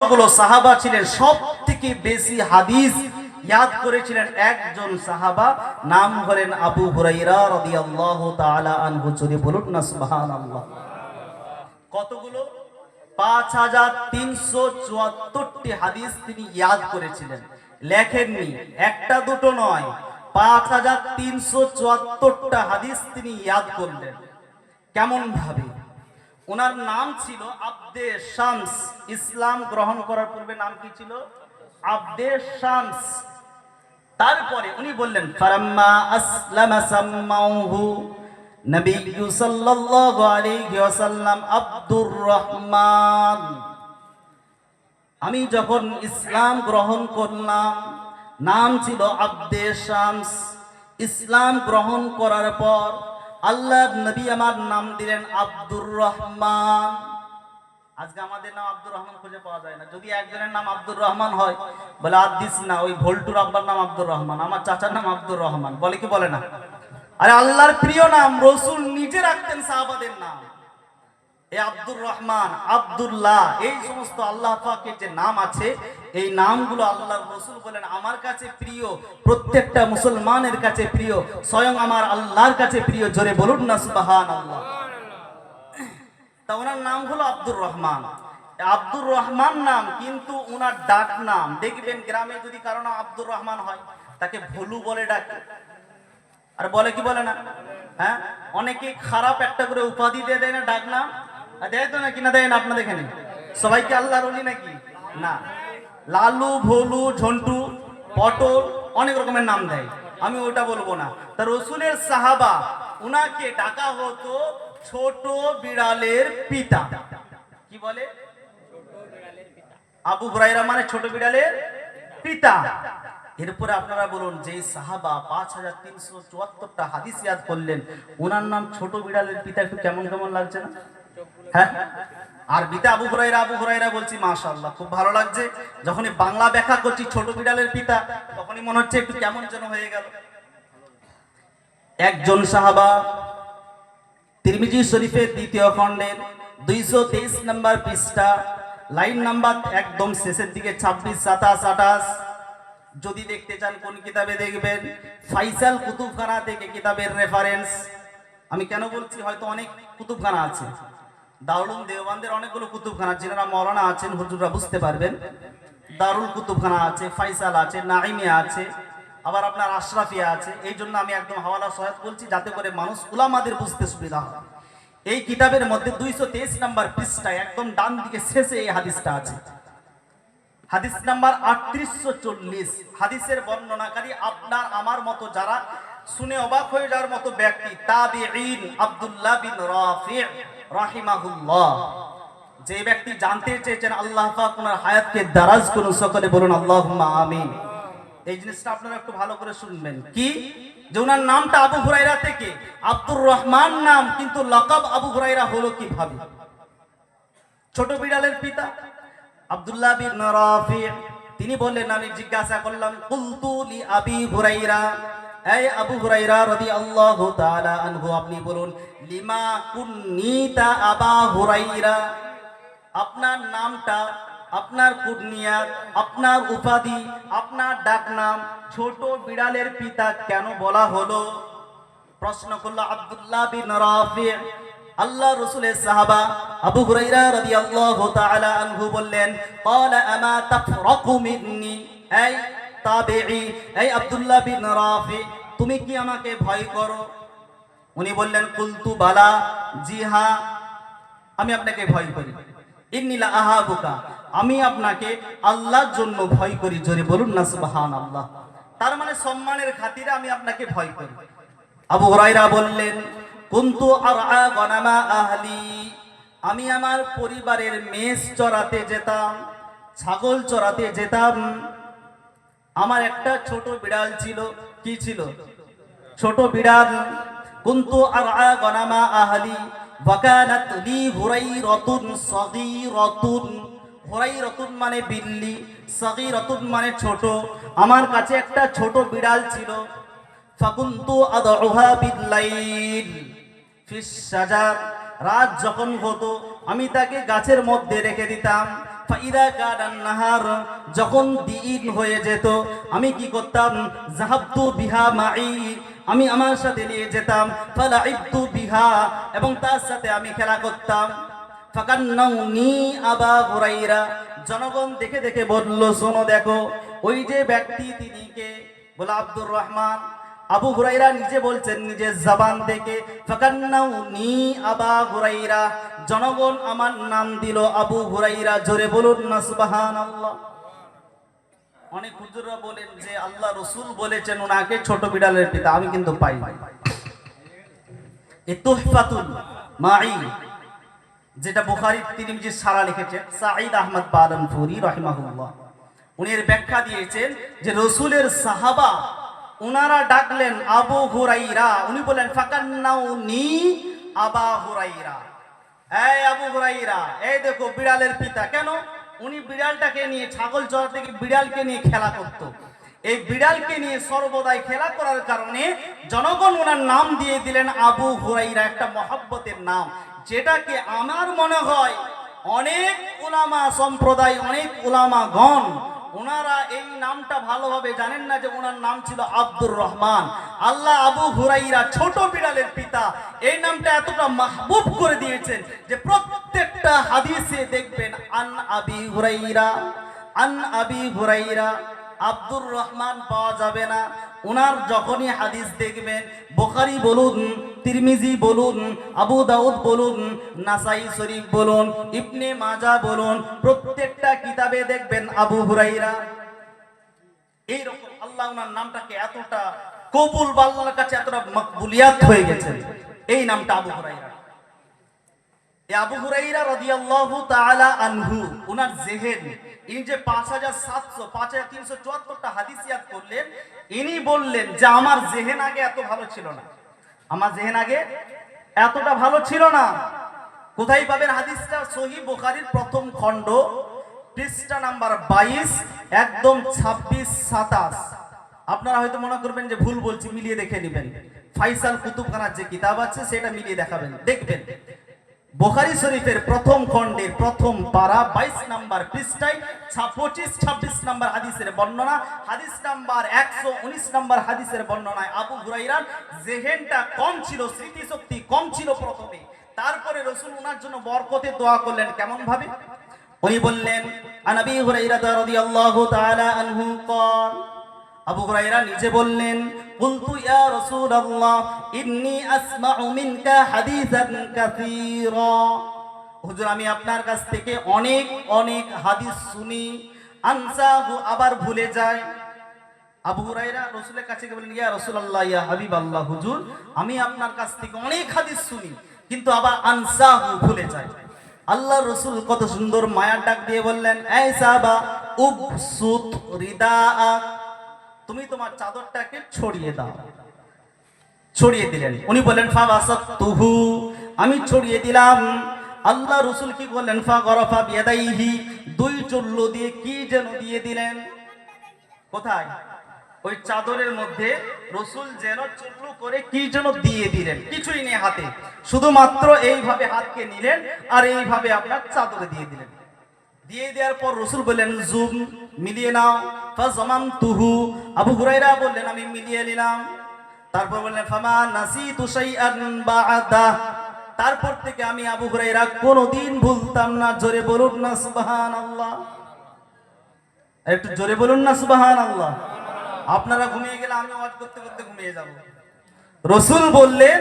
গুলো সাহাবা ছিলেন সব থেকে বেশি হাদিস ইয়াদ করেছিলেন একজন সাহাবা, নাম হলেন আবু হুরায়রা রাদিয়াল্লাহু তাআলা আনহু। জোরে বলুন না সুবহানাল্লাহ। কতগুলো? 5374টি হাদিস তিনি ইয়াদ করেছিলেন, লেখেননি, একটা দুটো নয়, 5374টা হাদিস তিনি ইয়াদ করলেন। কেমন ভাবে? ওনার নাম ছিল আব্দে শামস। ইসলাম গ্রহণ করার পূর্বে নাম কি ছিল? আব্দে শামস। তারপরে উনি বললেন ফারাম্মা আসলামা সাম্মাউহু নবিয়্যু সাল্লাল্লাহু আলাইহি ওয়াসাল্লাম আব্দুর রহমান। আমি যখন ইসলাম গ্রহণ করলাম, নাম ছিল আব্দে শামস। ইসলাম গ্রহণ করার পর আল্লাহর নবী আমার নাম দিলেন আব্দুর রহমান। আজকে আমাদের নাম আব্দুর রহমান খুঁজে পাওয়া যায় না। যদি একজনের নাম আব্দুর রহমান হয়, বলে আর দিস না, ওই ভোল্টুর আব্বার নাম আব্দুর রহমান, আমার চাচার নাম আব্দুর রহমান, বলে কি বলে না? আরে আল্লাহর প্রিয় নাম, রাসূল নিজে রাখতেন সাহাবাদের নাম। এই আব্দুর রহমান, আব্দুল্লাহ, এই সমস্ত আল্লাহ পাকের যে নাম আছে, এই নামগুলো আল্লাহর রাসূল বলেন আমার কাছে প্রিয়, প্রত্যেকটা মুসলমানের কাছে প্রিয়, স্বয়ং আমার আল্লাহর কাছে প্রিয়। জোরে বলুন না সুবহানাল্লাহ। তা ওনার নাম হলো আব্দুর রহমান। আব্দুর রহমান নাম, কিন্তু ওনার ডাক নাম দেখবেন গ্রামে যদি কারো নাম আব্দুর রহমান হয়, তাকে ভুলু বলে ডাকে। আর বলে কি বলে না? হ্যাঁ, অনেকে খারাপ একটা করে উপাধি দিয়ে দেয় না, ডাক নাম দেয় তো নাকি? না দেয় না? আপনাদের এখানে সবাইকে আল্লাহর ওলি নাকি? না, লালু, ভোলু, ঝন্টু, পটল, অনেক রকমের নাম দেয়। আমি ওটা বলবো না। তা রসুলের সাহাবা, উনাকে ডাকা হতো ছোট বিড়ালের পিতা। কি বলে? আবু হুরায়রা মানে ছোট বিড়ালের পিতা। এরপরে আপনারা বলুন, যে সাহাবা 5374টা হাদিস ইয়াদ করলেন, ওনার নাম ছোট বিড়ালের পিতা, একটু কেমন কেমন লাগছে না? হ্যাঁ, আর বিতে আবু হুরায়রা, আবু হুরায়রা বলছি, মাশাআল্লাহ, খুব ভালো লাগছে। যখনই বাংলা ব্যাখ্যা করছি ছোট বিড়ালের পিতা, তখনই মনে হচ্ছে একটু কেমন যেন হয়ে গেল। একজন সাহাবা, তিরমিজি শরীফের দ্বিতীয় খণ্ডের 223 নম্বর পৃষ্ঠা, লাইন নাম্বার একদম শেষের দিকে 26, 27, 28। যদি দেখতে চান কোন কিতাবে দেখবেন, ফাইসাল কুতুবখানা থেকে কিতাবের রেফারেন্স। আমি কেন বলছি, হয়তো অনেক কুতুবখানা আছে, দারুল দেওবন্দের অনেকগুলো কুতুবখানা, যারা মাওলানা আছেন হুজুররা বুঝতে পারবেন। দারুল কুতুবখানা আছে, ফাইসাল আছে, নাইমিয়া আছে, আবার আপনার আশরাফিয়া আছে। এই জন্য আমি একদম হাওয়ালা সহায়ত বলছি, যাতে করে মানুষ উলামাদের বুঝতে সুবিধা হয়। এই কিতাবের মধ্যে 223 নম্বর পৃষ্ঠায় একদম ডান দিকে শেষে এই হাদিসটা আছে, হাদিস নাম্বার 3840। হাদিসের বর্ণনাকারী আপনার আমার মতো যারা শুনে অবাক হয়ে যাওয়ার মতো ব্যক্তি, তাবিঈন আব্দুল্লাহ বিন রাফি' রাহিমাহুল্লাহ। যে ব্যক্তি জানতে চেয়েছেন আল্লাহ পাক ওনার হায়াতকে দারাজ করুন, সকলে বলুন আল্লাহুম্মা আমিন। এই জিনিসটা আপনারা একটু ভালো করে শুনবেন, কি যে ওনার নামটা আবু হুরায়রা থেকে আব্দুর রহমান নাম, কিন্তু লকাব আবু হুরায়রা হলো কিভাবে? ছোট বিড়ালের পিতা আব্দুল্লাহ বিন রাফি' তিনি বললেন, আমি জিজ্ঞাসা করলাম, কুলতু লি আবি হুরায়রা, এই আবু হুরায়রা রাদিয়াল্লাহু তাআলা আনহু, আপনি বলুন, লিমা কুন্নিতা আবা হুরায়রা, আপনার নামটা, আপনার কুনিয়াত, আপনার উপাধি, আপনার ডাকনাম ছোট বিড়ালের পিতা কেন বলা হলো? প্রশ্ন করলো আব্দুল্লাহ বিন রাফি'। আল্লাহ রাসূলের সাহাবা আবু হুরায়রা রাদিয়াল্লাহু তাআলা আনহু বললেন, ক্বালা আমা তাফরাকু মিন্নি, এই তাবিঈ, এই আব্দুল্লাহ বিন রাফি', তুমি কি আমাকে ভয় করো? উনি বললেন, কুলতু বালা, জি হ্যাঁ, আমি আপনাকে ভয় করি। ইন্নী লা আহাবুকা, আমি আপনাকে আল্লাহর জন্য ভয় করি। জোরে বলুন না সুবহানাল্লাহ। তার মানে সম্মানের খাতিরে আমি আপনাকে ভয় করি। আবু হুরায়রা বললেন, কুনতু আরআ গনামা আহলি, আমি আমার পরিবারের মেষ চরাতে যেতাম, ছাগল চরাতে যেতাম। আমার একটা ছোট বিড়াল ছিল। কি ছিল? ছোট বিড়াল। কুনতু আরআ গনামা আহলি ওয়া কানাত লি হুরায়রাতুন সাগীরাতুন, হুরায়রাতুন মানে বিল্লি, সাগীরাতুন মানে ছোট। আমার কাছে একটা ছোট বিড়াল ছিল। ফাকুনতু আদউহা বিল্লাইল ফিস শাজার, রাত যখন হতো আমি তাকে গাছের মধ্যে রেখে দিতাম। ফাইদা কানান নাহার, যখন দিন হয়ে যেত আমি কি করতাম, যাহাবতু বিহা মাই, আমি আমার সাথে নিয়ে যেতাম, ফালাইবতু বিহা, এবং তার সাথে আমি খেলা করতাম। ফাকান্নাউনি আবা হুরাইরা, জনগণ দেখে দেখে বলল, শোনো দেখো ওই যে ব্যক্তি তিনি কে, বলে আব্দুর রহমান। আবু হুরাইরা নিজে বলছেন নিজের জবান থেকে, ফাকান্নাউনি আবা হুরাইরা, জনগণ আমার নাম দিল আবু হুরাইরা। জোরে বলুন না সুবহানাল্লাহ। অনেক হুজুররা বলেন যে আল্লাহ রসুল বলেছেন ওনাকে ছোট বিড়ালের পিতা, আমি কিন্তু পাই না। এই তুহফাতুল মাই, যেটা বুখারী তিরমিজি সারা লিখেছেন সাঈদ আহমদ পালনপুরি রাহিমাহুল্লাহ, উনি এর ব্যাখ্যা দিয়েছেন যে রসুলের সাহাবা উনারা ডাকলেন আবু হুরাইরা, উনি বলেন ফাকান্নাউনি আবা হুরাইরা, এই আবু হুরাইরা, এই দেখো বিড়ালের পিতা। কেন? উনি বিড়ালটাকে নিয়ে, ছাগল চড়াতে গিয়ে বিড়ালকে নিয়ে খেলা করত। এই বিড়ালকে নিয়ে সর্বদাই খেলা করার কারণে জনগণ ওনার নাম দিয়ে দিলেন আবু হুরাইরা, একটা মহব্বতের নাম, যেটাকে আমার মনে হয় অনেক উলামা সম্প্রদায়, অনেক উলামাগণ ওনারা এই নামটা ভালোভাবে জানেন না যে ওনার নাম ছিল আব্দুর রহমান। আল্লাহ আবু হুরাইরা, ছোট বিড়ালের পিতা, এই নামটা এতটা মাহবুব করে দিয়েছেন যে প্রত্যেকটা হাদিসে দেখবেন আন আবি হুরাইরা, আন আবি হুরাইরা, আব্দুর রহমান পাওয়া যাবে না। ওনার যখনই হাদিস দেখবেন, বুখারী বলুন, তিরমিজি বলুন, আবু দাউদ বলুন, নাসাই শরীফ বলুন, ইবনে মাজাহ বলুন, প্রত্যেকটা কিতাবে দেখবেন আবু হুরাইরা। এইরকম আল্লাহ ওনার নামটাকে এতটা কবুল, আল্লাহর কাছে এতটা মকবুলিয়াত হয়ে গেছে এই নামটা আবু হুরাইরা। এই আবু হুরাইরা রাদিয়াল্লাহু তাআলা আনহু, ওনার জেহেন, ইনি যে 5374টা হাদিস ইয়াদ করলেন, ইনি বললেন যে আমার জেহেন আগে এত ভালো ছিল না, আমার জেহেন আগে এতটা ভালো ছিল না। কোথায় পাবেন হাদিসটা? সহিহ বুখারীর প্রথম খণ্ড, পৃষ্ঠা নাম্বার 22, একদম 26-27। আপনারা হয়তো মনে করবেন যে ভুল বলছি, মিলিয়ে দেখে নেবেন। ফাইসাল কুতুবখানার যে কিতাব আছে সেটা মিলিয়ে দেখাবেন, দেখবেন বুখারী শরীফের প্রথম খণ্ডের প্রথম পারা 22 নাম্বার পৃষ্ঠায় 25-26 নাম্বার হাদিসের বর্ণনা, হাদিস নাম্বার 119 নাম্বার হাদিসের বর্ণনায় আবু হুরাইরার জেহেনটা কম ছিল, স্মৃতিশক্তি কম ছিল প্রথমে। তারপরে রাসূল ওনার জন্য বরকতের দোয়া করলেন। কেমন ভাবে? উনি বললেন আনাবি হুরাইরা রাদিয়াল্লাহু তাআলা আনহু قال, আবু হুরাইরা নিজে বললেন, কুলতু ইয়া রাসূলুল্লাহ ইন্নী আসমাউ মিনকা হাদিসান কাসীরা, হুজুর আমি আপনার কাছ থেকে অনেক অনেক হাদিস শুনি, আনসাহু, আবার ভুলে যায়। আবু হুরাইরা রাসূলের কাছে গিয়ে বলেন, ইয়া রাসূলুল্লাহ, ইয়া হাবিবাল্লাহ, হুজুর আমি আপনার কাছ থেকে অনেক হাদিস শুনি কিন্তু আবার আনসাহু, ভুলে যায়। আল্লাহ রসুল কত সুন্দর মায়ার ডাক দিয়ে বললেন, এই সাহাবা উবসুত রিদাআক, তুমি তোমার চাদরটাকে ছড়িয়ে দাও। ছড়িয়ে দিলেন। উনি বললেন ফাবাসাতুহু, আমি ছড়িয়ে দিলাম। আল্লাহ রসুল কি বললেন? ফাগরাফা বিয়াদাইহি, দুই চুল্লু দিয়ে কি যেন দিয়ে দিলেন। কোথায়? ওই চাদরের মধ্যে রসুল যেন চুল্লু করে কি যেন দিয়ে দিলেন, কিছুই নেই হাতে, শুধুমাত্র এইভাবে হাতকে নিলেন আর এইভাবে আপনার চাদরে দিয়ে দিলেন। দিয়ে দেওয়ার পর রসুল বললেন জুম, মিলিয়ে নাও। ফাজামামতুহু, আবু হুরাইরা বললেন আমি মিলিয়ে নিলাম। তারপর বললেন ফামা নাসিতু শাইআন বা'দা, তারপর থেকে আমি আবু হুরাইরা কোনোদিন ভুলতাম না। জোরে বলুন না সুবহানাল্লাহ, একটু জোরে বলুন না সুবহানাল্লাহ। আপনারা ঘুমিয়ে গেলে আমি ওয়াজ করতে করতে ঘুমিয়ে যাব। রসুল বললেন,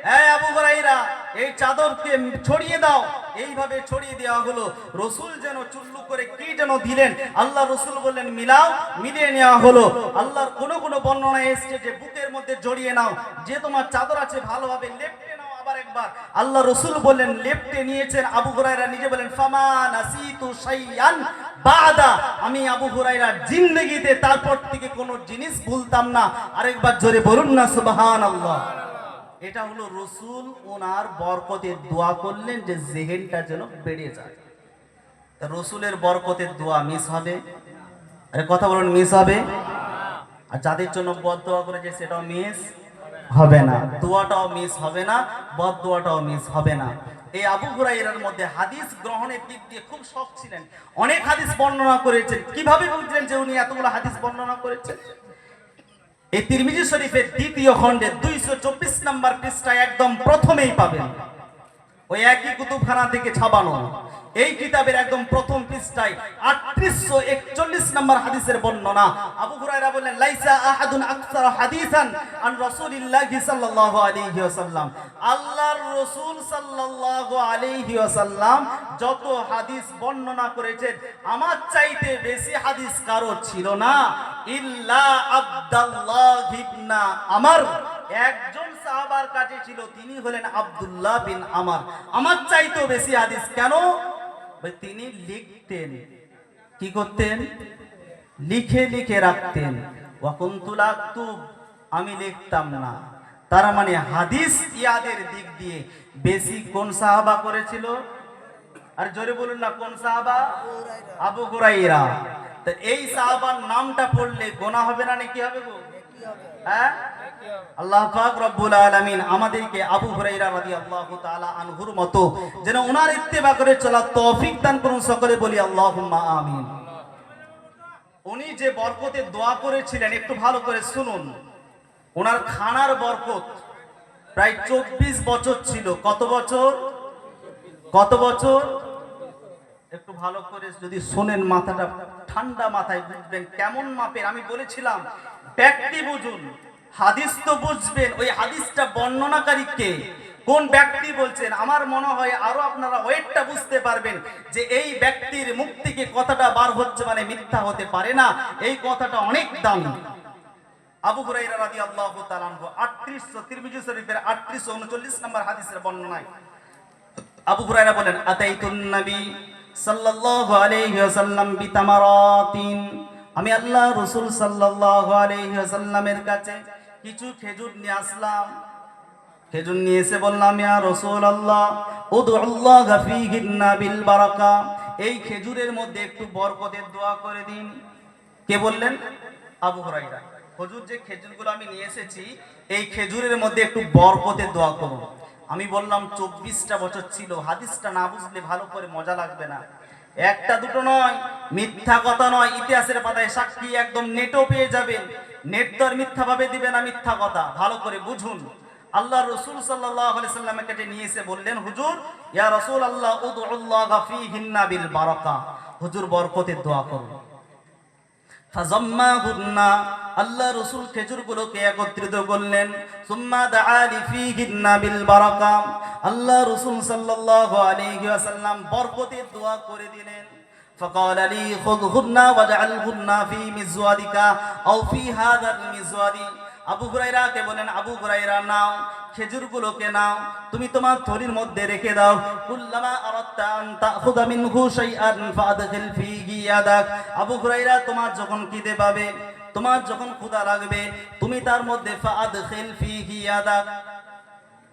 হ্যাঁ আবু হুরাইরা এই চাদরকে ছড়িয়ে দাও। এইভাবে ছড়িয়ে দেওয়া হলো। রসুল যেন চুল্লু করে কি যেন দিলেন। আল্লাহ রসুল বললেন মিলাও, মিলিয়ে নেওয়া হলো। আল্লাহর কোনো কোনো বর্ণনায় এসছে যে বুকের মধ্যে জড়িয়ে নাও, যে তোমার চাদর আছে ভালোভাবে লেপটে নাও। আবার একবার আল্লাহ রসুল বললেন লেপটে নিয়েছেন। আবু হুরাইরা নিজে বলেন ফামা নাসিতু শাইআন বাদা, আমি আবু হুরাইরা জিন্দেগিতে তারপর থেকে কোনো জিনিস ভুলতাম না। আরেকবার জোরে বলুন না সুবহানাল্লাহ। এটা হলো রসুল ওনার বরকতের দোয়া করলেন যে জেহেনটা যেন বেড়ে যায়। রসুলের বরকতের দোয়া মিস হবে? আরে কথা বলুন, মিস হবে? আর যাদের জন্য বদ দোয়া করেছে সেটাও মিস হবে না, দোয়াটাও মিস হবে না, বদ দোয়াটাও মিস হবে না। এই আবু হুরায়রার মধ্যে হাদিস গ্রহণের দিক দিয়ে খুব শখ ছিলেন, অনেক হাদিস বর্ণনা করেছেন। কিভাবে বুঝলেন যে উনি এতগুলো হাদিস বর্ণনা করেছেন? এই তিরমিজি শরীফের দ্বিতীয় খণ্ডে 224 নম্বর পৃষ্ঠায় একদম প্রথমেই পাবেন, ওই একই কুতুবখানা থেকে ছাপানো এই কিতাবের একদম প্রথম পৃষ্ঠায় 3841 নম্বর হাদিসের বর্ণনা। আবু হুরায়রা বলেন, লাইসা আহাদুন আকসার হাদিসান আন রাসূলিল্লাহি সাল্লাল্লাহু আলাইহি ওয়াসাল্লাম, আল্লাহর রাসূল সাল্লাল্লাহু আলাইহি ওয়াসাল্লাম যত হাদিস বর্ণনা করেছেন আমার চাইতে বেশি হাদিস কারো ছিল না, ইল্লা আব্দুল্লাহ ইবনে আমর, একজন সাহাবার কাছে ছিল, তিনি হলেন আব্দুল্লাহ বিন আমর। আমার চাইতেও বেশি হাদিস। কেন? তিনি লিখতেন। কি করতেন? লিখে লিখে রাখতেন। ওয়া কুনতুল আক্তুব, আমি লিখতাম না। তার মানে হাদিস ইয়াদের দিক দিয়ে বেশি কোন সাহাবা করেছিল? আর জোরে বলুন না, কোন সাহাবা? আবু হুরায়রা। তো এই সাহাবার নামটা পড়লে গোনা হবে না, নাকি হবে গো? হ্যাঁ, আল্লাহ পাক রব্বুল আলামিন আমাদেরকে আবু হুরায়রা রাদিয়াল্লাহু তাআলা আনহুর মতো যেন ওনার ইত্তেবা করে চলার তৌফিক দান করুন, সকলে বলি আল্লাহুম্মা আমিন। উনি যে বরকতের দোয়া করেছিলেন একটু ভালো করে শুনুন। ওনার খানার বরকত প্রায় 24 বছর ছিল। কত বছর? কত বছর? একটু ভালো করে যদি শোনেন, মাথাটা ঠান্ডা মাথায় বুঝবেন কেমন মাপের। আমি বলেছিলাম ব্যক্তি বুঝুন, হাদিস তো বুঝবেন, ওই হাদিসটা বর্ণনাকারী কে, কোন ব্যক্তি বলছেন। আমার মনে হয় আরো আপনারা ওয়েটটা বুঝতে পারবেন যে এই ব্যক্তির মুখ থেকে কথাটা বার হচ্ছে মানে মিথ্যা হতে পারে না, এই কথাটা অনেক দামি। আবু হুরায়রা রাদিয়াল্লাহু তাআলা আনহু 38 তিরমিজি শরীফের 3839 নম্বর হাদিসের বর্ণনায় আবু হুরায়রা বলেন, আতাইতুন নবী সাল্লাল্লাহু আলাইহি ওয়াসাল্লাম বিতামারাতিন, আমি আল্লাহ রাসূল সাল্লাল্লাহু আলাইহি ওয়াসাল্লামের কাছে কিছু খেজুর নিয়ে আসলাম। খেজুর নিয়ে এসে বললাম, ইয়া রাসূলুল্লাহ উদউল্লাহ ফীহিন্না বিল বারাকা, এই খেজুরের মধ্যে একটু বরকতের দোয়া করে দিন। কে বললেন? আবু হুরায়রা। হুজুর, যে খেজুরগুলো আমি নিয়ে এসেছি এই খেজুরের মধ্যে একটু বরকতের দোয়া করুন। আমি বললাম 24টা বছর ছিল, হাদিসটা না বুঝলে ভালো করে মজা লাগবে না। একটা দুটো নয়, মিথ্যা কথা নয়, ইতিহাসের পাতায় সাক্ষী একদম নেটও পেয়ে যাবেন। নেট তো আর মিথ্যা ভাবে দিবে না, মিথ্যা কথা। ভালো করে বুঝুন। আল্লাহ রাসূল সাল্লাল্লাহু আলাইহি সাল্লামের কাছে নিয়ে এসে বললেন, হুজুর ইয়া রাসূলুল্লাহ উদউল্লাহ ফীহিন্না বিল বারাকা, হুজুর বরকতের দোয়া করুন। ফাজাম্মাহুন্না, আল্লাহ রাসূল খেজুরগুলোকে একত্রিত করলেন। সুম্মা দাআ ফীহিন্না বিল বারাকা, আল্লাহ রাসূল সাল্লাল্লাহু আলাইহি ওয়াসাল্লাম বরকতের দোয়া করে দিলেন। فقال لي خذهن واجعلهن في مزوادك او في هذا المزواد, আবু হুরায়রাকে বলেন, আবু হুরায়রা নাও খেজুরগুলোকে নাও, তুমি তোমার থলির মধ্যে রেখে দাও। কুল্লামা আরাদতা আন তাখুযা মিনহু শাইআন ফাদখিল ফীহি ইয়াদাক, আবু হুরায়রা তোমার যখন খিদে পাবে, তোমার যখন ক্ষুধা লাগবে, তুমি তার মধ্যে ফাদখিল ফীহি ইয়াদাক,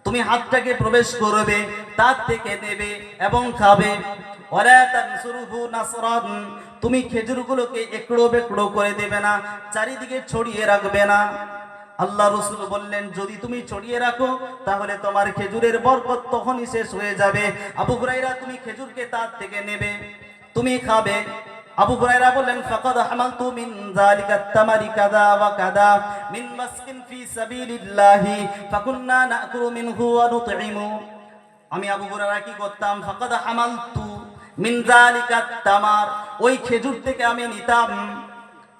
তুমি হাতটাকে প্রবেশ করবে, তার থেকে নেবে এবং খাবে। ওয়ালা তানসুরহু নাসরান, তুমি খেজুরগুলোকে একড়ো বেকড়ো করে দেবে না, চারিদিকে ছড়িয়ে রাখবে না। আল্লাহ রাসূল বললেন, যদি তুমি ছড়িয়ে রাখো তাহলে তোমার খেজুরের বরকত তখনই শেষ হয়ে যাবে। আবু হুরায়রা, তুমি খেজুরকে তার থেকে নেবে, তুমি খাবে। আবু হুরায়রা বললেন, ফাকাদ হামালতু মিন যালিকা তামারি কাযা ওয়া কাযা মিন মাসকিন ফি সাবিলিল্লাহি ফাকুন্না নাকুলু মিনহু ওয়া নুতঈমু, আমি আবু হুরায়রা কি করতাম, ফাকাদ হামালতু মিন যালিকা তামার, ওই খেজুর থেকে আমি নিতাম,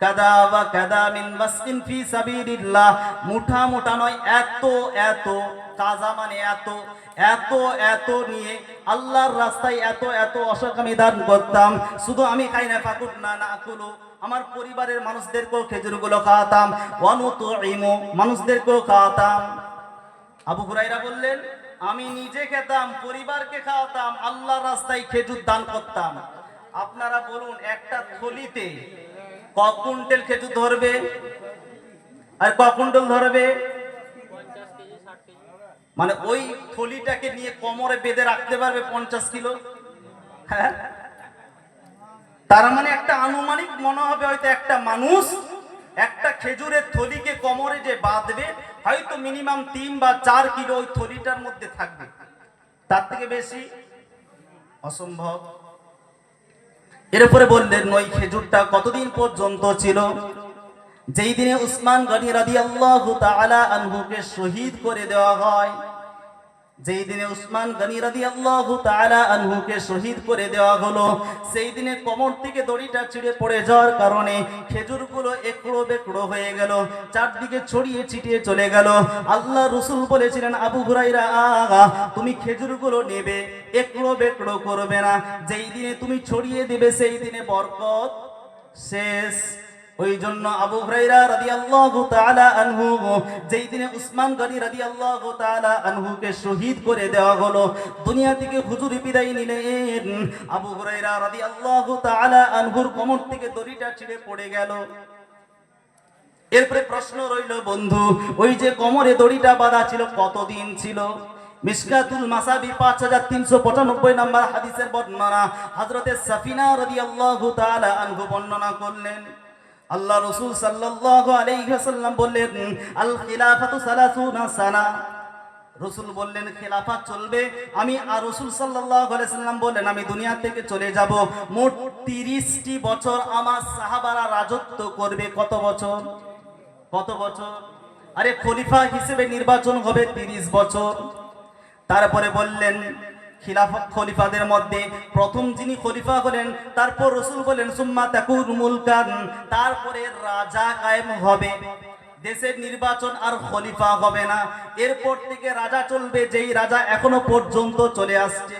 কাদা ওয়া কাদা মিন মাসকিন ফি সাবিলিল্লাহ, মুঠা মুঠা নয়, এত এত, কাজা মানে এত, এত এত নিয়ে আল্লাহর রাস্তায় এত এত অশক আমি দান করতাম। শুধু আমি খাই না, ফাকুন্না নাকুলু, আমার পরিবারের মানুষদেরকেও খেজুরগুলো খাওয়াতাম, ওয়া নুতঈমু, মানুষদেরকেও খাওয়াতাম। আবু হুরায়রা বললেন, আমি নিজে খেতাম, পরিবারকে খাওয়াতাম, আল্লাহর রাস্তায় খেজুর দান করতাম। আপনারা বলুন, একটা থলিতে ক কুইন্টাল খেজুর ধরবে? আর ক কুইন্টাল ধরবে? মানে ওই থলিটাকে নিয়ে কোমরে বেঁধে রাখতে পারবে 50 কিলো। হ্যাঁ, তার মানে একটা আনুমানিক মনে হবে হয়তো একটা মানুষ একটা খেজুরের থলিকে কোমরে যে বাঁধবে, হয়তো মিনিমাম 3 বা 4 কিলো ওই থলিটার মধ্যে থাকবে। তার থেকে বেশি অসম্ভব। এরপরে বললেন ওই খেজুরটা কতদিন পর্যন্ত ছিল? যেই দিনে উসমান গনি রাদিয়াল্লাহু তাআলা আনহুকে শহীদ করে দেওয়া হয়, যেই দিনে উসমান গনি রাদিয়াল্লাহু তাআলা আনহুকে শহীদ করে দেওয়া হলো, সেই দিনে কোমর থেকে দড়িটা ছিঁড়ে পড়ে যাওয়ার কারণে খেজুরগুলো একড়ো বেকড়ো হয়ে গেল, চারদিকে ছড়িয়ে ছিটিয়ে চলে গেল। আল্লাহ রাসূল বলেছিলেন, আবু হুরায়রা তুমি খেজুরগুলো নেবে, একড়ো বেকড়ো করবে না। যেই দিনে তুমি ছড়িয়ে দিবে সেই দিনে বরকত শেষ। ওই জন্য আবু হুরায়রা রাদিয়াল্লাহু তাআলা আনহু যেই দিনে উসমান গনি রাদিয়াল্লাহু তাআলা আনহুকে শহীদ করে দেওয়া হলো, দুনিয়া থেকে হুজুর বিদায় নিলেন, আবু হুরায়রা রাদিয়াল্লাহু তাআলা আনহুর কোমর থেকে দড়িটা ছিঁড়ে পড়ে গেল। এরপরে প্রশ্ন রইল বন্ধু, ওই যে কোমরে দড়িটা বাঁধা ছিল কতদিন ছিল? মিশকাতুল মাসাবি 5395 নম্বর হাদিসের বর্ণনা হযরতে সাফিনা রাদিয়াল্লাহু তাআলা আনহু বর্ণনা করলেন। আল্লাহ রাসূল সাল্লাল্লাহু আলাইহি ওয়াসাল্লাম বললেন, আল খিলাফাতু 30 সানা। রাসূল বললেন খেলাফত চলবে, আমি আর রাসূল সাল্লাল্লাহু আলাইহি ওয়াসাল্লাম বললেন আমি দুনিয়া থেকে চলে যাব, মোট 30টি বছর আমার সাহাবারা রাজত্ব করবে। কত বছর? কত বছর? আরে খলিফা হিসেবে নির্বাচন হবে 30 বছর। তারপরে বললেন খিলাফত খলিফাদের মধ্যে প্রথম যিনি খলিফা হলেন, তারপর রাসূল বলেন সুম্মা তাকুন মুলকান, তারপরে রাজা কায়েম হবে। দেশের নির্বাচন আর খলিফা হবে না, এরপর থেকে রাজা চলবে, যেই রাজা এখনো পর্যন্ত চলে আসছে।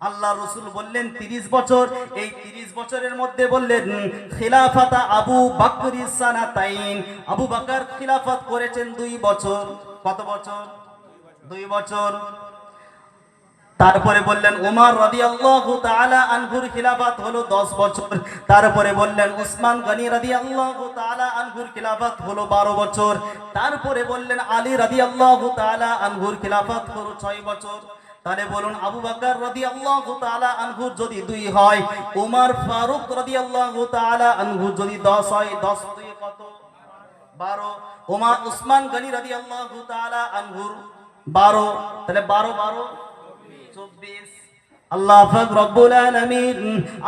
আল্লাহ রাসূল বললেন 30 বছর। এই 30 বছরের মধ্যে বললেন খিলাফাতা আবু বকর সানাতাইন, আবু বকর খিলাফত করেছেন 2 বছর। কত বছর? 2 বছর। তারপরে বললেন উমর রাদিয়াল্লাহু তাআলা আনহুর খিলাফত হলো 10 বছর। তারপরে বললেন উসমান গনি রাদিয়াল্লাহু তাআলা আনহুর খিলাফত হলো 12 বছর। তারপরে বললেন আলী রাদিয়াল্লাহু তাআলা আনহুর খিলাফত হলো 6 বছর। তাহলে বলুন আবু বকর রাদিয়াল্লাহু তাআলা আনহুর যদি 2 হয়, উমর ফারুক রাদিয়াল্লাহু তাআলা আনহু যদি 10 হয়, 10 2 কত? 12। উমর উসমান গনি রাদিয়াল্লাহু তাআলা আনহুর 12, তাহলে 12 12 24। আল্লাহ পাক রব্বুল আলামিন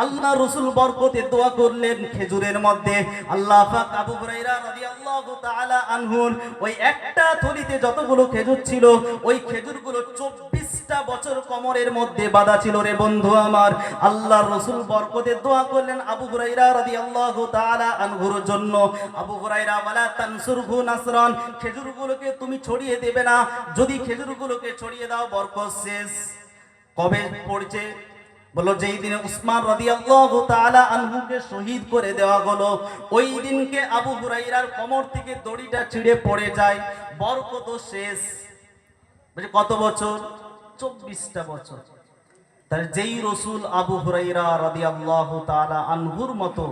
আল্লাহ রাসূল বরকতে দোয়া করলেন খেজুরের মধ্যে। আল্লাহ পাক আবু হুরায়রা রাদিয়াল্লাহু তাআলা আনহুর ওই একটা থলিতে যতগুলো খেজুর ছিল, ওই খেজুরগুলো 24টা বছর কোমরের মধ্যে বাঁধা ছিল রে বন্ধু আমার। আল্লাহ রাসূল বরকতে দোয়া করলেন আবু হুরায়রা রাদিয়াল্লাহু তাআলা আনহুর জন্য। আবু হুরায়রা ওয়ালা তানসুরহু নাসরান, খেজুরগুলোকে তুমি ছড়িয়ে দেবে না, যদি খেজুরগুলোকে ছড়িয়ে দাও বরকত শেষ। কবে পড়ছে? বলো যেই দিনে উসমান রাদিয়াল্লাহু তাআলা আনহুকে শহীদ করে দেওয়া হলো, ওই দিনকে আবু হুরায়রার কোমর থেকে দড়িটা ছিঁড়ে পড়ে যায়, বরকত শেষ। বলে কত বছর? 24টা বছর। তার যেই রাসূল আবু হুরায়রা রাদিয়াল্লাহু তাআলা আনহুর মতো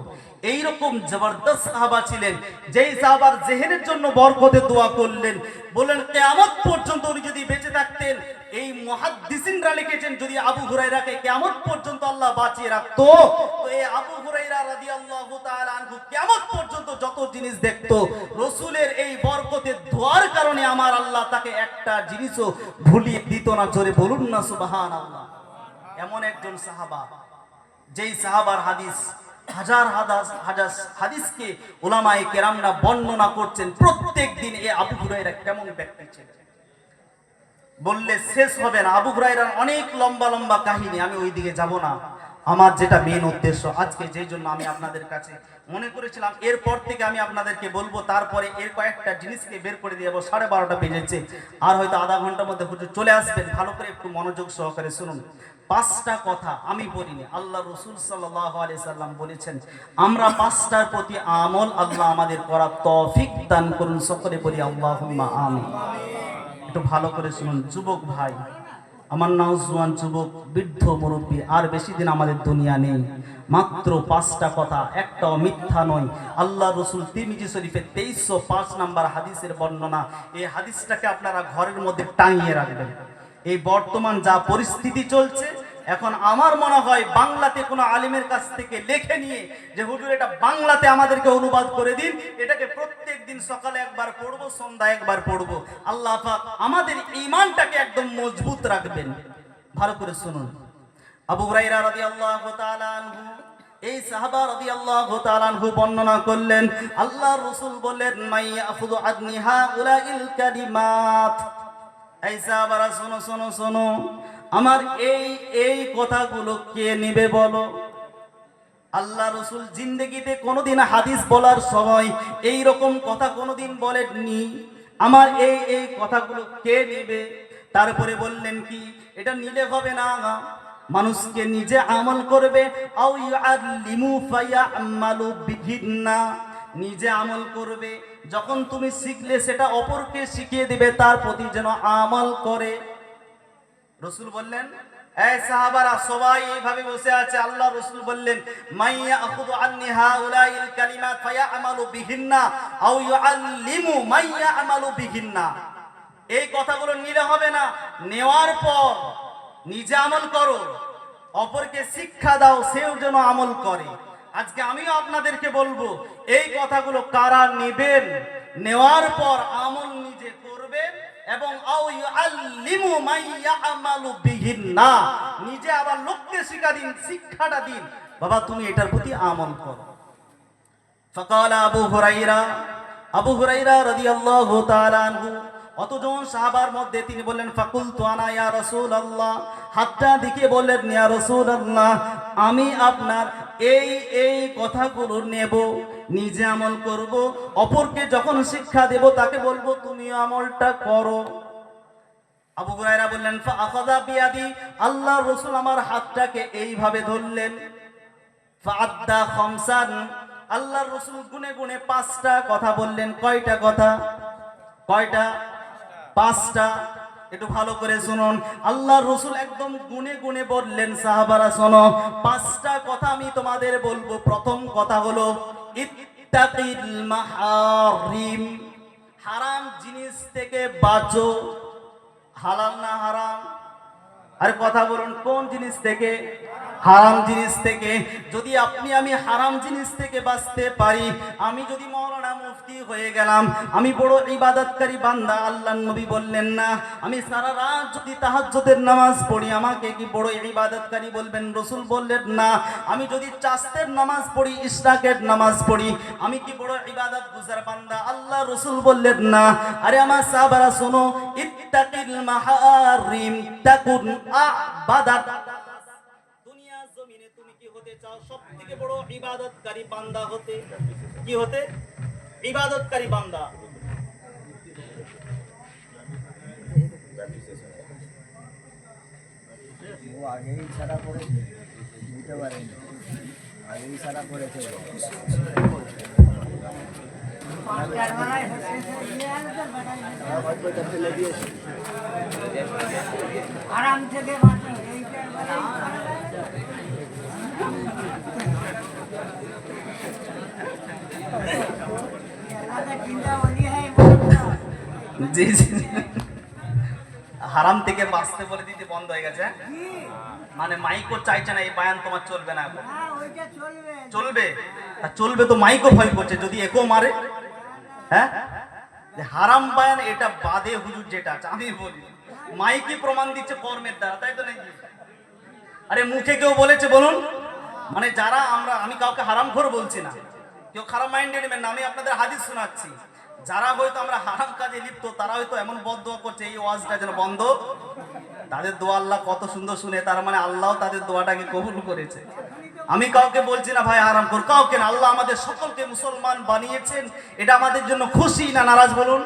এইরকম জবরদস্ত সাহাবা ছিলেন, যেই সাহাবার জেহেনের জন্য বরকতে দোয়া করলেন, বলেন কিয়ামত পর্যন্ত উনি যদি বেঁচে থাকতেন, এই মুহাদ্দিসিনরা লিখেছেন যদি আবু হুরায়রাকে কিয়ামত পর্যন্ত আল্লাহ বাঁচিয়ে রাখতো, তো এই আবু হুরায়রা রাদিয়াল্লাহু তাআলা আনহু কিয়ামত পর্যন্ত যত জিনিস দেখতো, রাসূলের এই বরকতের দোয়ার কারণে আমার আল্লাহ তাকে একটা জিনিসও ভুলিয়ে দিত না। জোরে বলুন না সুবহানাল্লাহ। এমন একজন সাহাবা, যেই সাহাবার হাদিস হাজার হাজার হাদিসকে উলামায়ে কেরামরা বর্ণনা করছেন প্রত্যেক দিন। এই আবু হুরায়রা কেমন ব্যক্তি ছিলেন বললে শেষ হবে না। আবু হুরায়রার অনেক লম্বা লম্বা কাহিনী, আমি ওই দিকে যাব না। আমার যেটা মেন উদ্দেশ্য আজকে, যেই জন্য আমি আপনাদের কাছে মনে করেছিলাম এরপর থেকে আমি আপনাদেরকে বলবো, তারপরে এর কয়েকটা জিনিসকে বের করে দিয়ে যাবো। 12:30 বেজেছে, আর হয়তো আধা ঘন্টার মধ্যে হুজুর চলে আসবেন। ভালো করে একটু মনোযোগ সহকারে শুনুন। 5টা কথা আমি বলিনি, আল্লাহ রাসূল সাল্লাল্লাহু আলাইহি সাল্লাম বলেছেন। আমরা 5টার প্রতি আমল আল্লাহ আমাদের করার তৌফিক দান করুন। সকলে বলি আল্লাহুম্মা আমিন। একটু ভালো করে শুনুন যুবক ভাই, আমার নওজোয়ান যুবক, বৃদ্ধ, মুরব্বী, আর বেশি দিন আমাদের দুনিয়া নেই। মাত্র 5টা কথা, একটাও মিথ্যা নয়। আল্লাহ রাসূল তিরমিজি শরীফের 2305 নম্বর হাদিসের বর্ণনা। এই হাদিসটাকে আপনারা ঘরের মধ্যে টাঙিয়ে রাখবেন। এই বর্তমান যা পরিস্থিতি চলছে, এখন আমার মনে হয় বাংলাতে কোনো আলিমের কাছ থেকে লিখে নিয়ে যে হুজুর এটা বাংলাতে আমাদেরকে অনুবাদ করে দিন, এটাকে প্রত্যেক দিন সকালে একবার পড়বো, সন্ধ্যায় একবার পড়বো। আল্লাহ পাক আমাদের ঈমানটাকে একদম মজবুত রাখবেন। ভালো করে শুনুন। আবু হুরায়রা রাদিয়াল্লাহু তাআলা আনহু, এই সাহাবা রাদিয়াল্লাহু তাআলা আনহু বর্ণনা করলেন, আল্লাহর রাসূল বললেন, মাই ইয়াখুযু আদনি হাউলাইল কালিমাত। এই সাহাবারা শোনো শোনো শোনো, আমার এই কথাগুলো কে নিবে বলো? আল্লাহ রসুল জিন্দেগিতে কোনোদিন হাদিস বলার সময় এই রকম কথা কোনোদিন বলেননি। আমার এই কথাগুলো কে নিবে? তারপরে বললেন কি, এটা নিলে হবে না, মানুষকে নিজে আমল করবে। আও ইউআল্লিমু ফায়ামালু বিহিন্না, নিজে আমল করবে, যখন তুমি শিখলে সেটা অপরকে শিখিয়ে দিবে, তার প্রতি যেন আমল করে। রসুল বললেন, এই সাহাবারা সবাই এইভাবে বসে আছে, আল্লাহ রসুল বললেন, মাইয়া আখুযু আন্নি হাউলাইল কালিমাত ফায়ামালু বিহিন্না আও ইউআল্লিমু মাইয়া আমালু বিহিন্না। এই কথাগুলো নিলে হবে না, নেওয়ার পর নিজে আমল করো, অপরকে শিক্ষা দাও, সেও যেন আমল করে। আজকে আমিও আপনাদেরকে বলবো, এই কথাগুলো কারা নেবেন, নেওয়ার পর আমল নিজে করবেন, এবং আও ইউআল্লিমু মাইয়া আমালু বিহিন্না, নিজে আবার লোককে শিক্ষাটা দিন, বাবা তুমি এটার প্রতি আমল করো। ফাকালা আবু হুরায়রা রাদিয়াল্লাহু তাআলা আনহু, অতজন সাহাবার মধ্যে তিনি বললেন, ফাকুলতু আনা ইয়া রাসূলুল্লাহ, হাতটা দেখিয়ে বললেন, ইয়া রাসূলুল্লাহ, আমি আপনার এই কথাগুলো নেব, নিজে আমল করব, অপরকে যখন শিক্ষা দেব তাকে বলবো তুমি আমলটা করো। আবু হুরায়রা বললেন, ফা আখাযা বিয়াদি, আল্লাহর রাসূল আমার হাতটাকে এইভাবে ধরলেন। ফা আদ্দা খামসান, আল্লাহর রাসূল গুনে গুনে 5টা কথা বললেন। কয়টা কথা? কয়টা? 5টা। একটু ভালো করে শুনুন, আল্লাহর রাসূল একদম গুনে গুনে বললেন, সাহাবারা শোনো, 5টা কথা আমি তোমাদের বলবো। প্রথম কথা হলো ইত্তাকিল মাহারিম, হারাম জিনিস থেকে বাঁচো। হালাল না হারাম? আর কথা বলুন, কোন জিনিস থেকে? হারাম জিনিস থেকে। যদি আমি হারাম জিনিস থেকে বাঁচতে পারি, আমি যদি মাওলানা মুফতি হয়ে গেলাম, আমি বড় ইবাদতকারী বান্দা। আল্লাহর নবী বললেন না, আমি সারা রাত যদি তাহাজ্জুদের নামাজ পড়ি, আমাকে কি বড় ইবাদতকারী বলবেন? রাসূল বললেন না, আমি যদি চাষতের নামাজ পড়ি, ইশরাকের নামাজ পড়ি, আমি কি বড় ইবাদত গুজার বান্দা? আল্লাহ রাসূল বললেন না। আরে আমার সাহাবারা শোনো, ইত্তাকিল মাহারিম তাকুন আবাদাত। দুনিয়া জমিনে তুমি কি হতে চাও? সবথেকে বড় ইবাদতকারী বান্দা হতে। কি হতে? ইবাদতকারী বান্দা। ও আগেই ছাড়া করেছে, বুঝতে পারেনি, আগেই ছাড়া করেছে। আরাম থেকে জি জি, হারাম থেকে বাঁচতে বলে দিতে বন্ধ হয়ে গেছে। মানে মাইকও চাইছে না, এই বায়ান তোমার চলবে না এখন। চলবে? চলবে তো মাইকও ভয় করছে, যদি একও মারে। হ্যাঁ, হারাম বায়ান এটা বাদে হুজুর যেটা আছে, আমি বলি মাইকই প্রমাণ দিচ্ছে কর্মের দ্বারা, তাই তো নাকি? আরে মুখে কেউ বলেছে বলুন? মানে যারা আমি কাউকে হারামখোর বলছি না, কেউ খারাপ মাইন্ডে নেবেন না, আমি আপনাদের হাদিস শোনাচ্ছি। যারা হয়তো আমরা হারাম কাজে লিপ্ত, তারা হয়তো এমন বদদোয়া করছে এই ওয়াজটা যেন বন্ধ। তাদের দোয়া আল্লাহ কত সুন্দর শুনে, তার মানে আল্লাহ তাদের দোয়াটাকে কবুল করেছে। আমি কাউকে বলছি না ভাই হারামখোর, কাউকে না। আল্লাহ আমাদের সকলকে মুসলমান বানিয়েছেন, এটা আমাদের জন্য খুশি না নারাজ বলুন?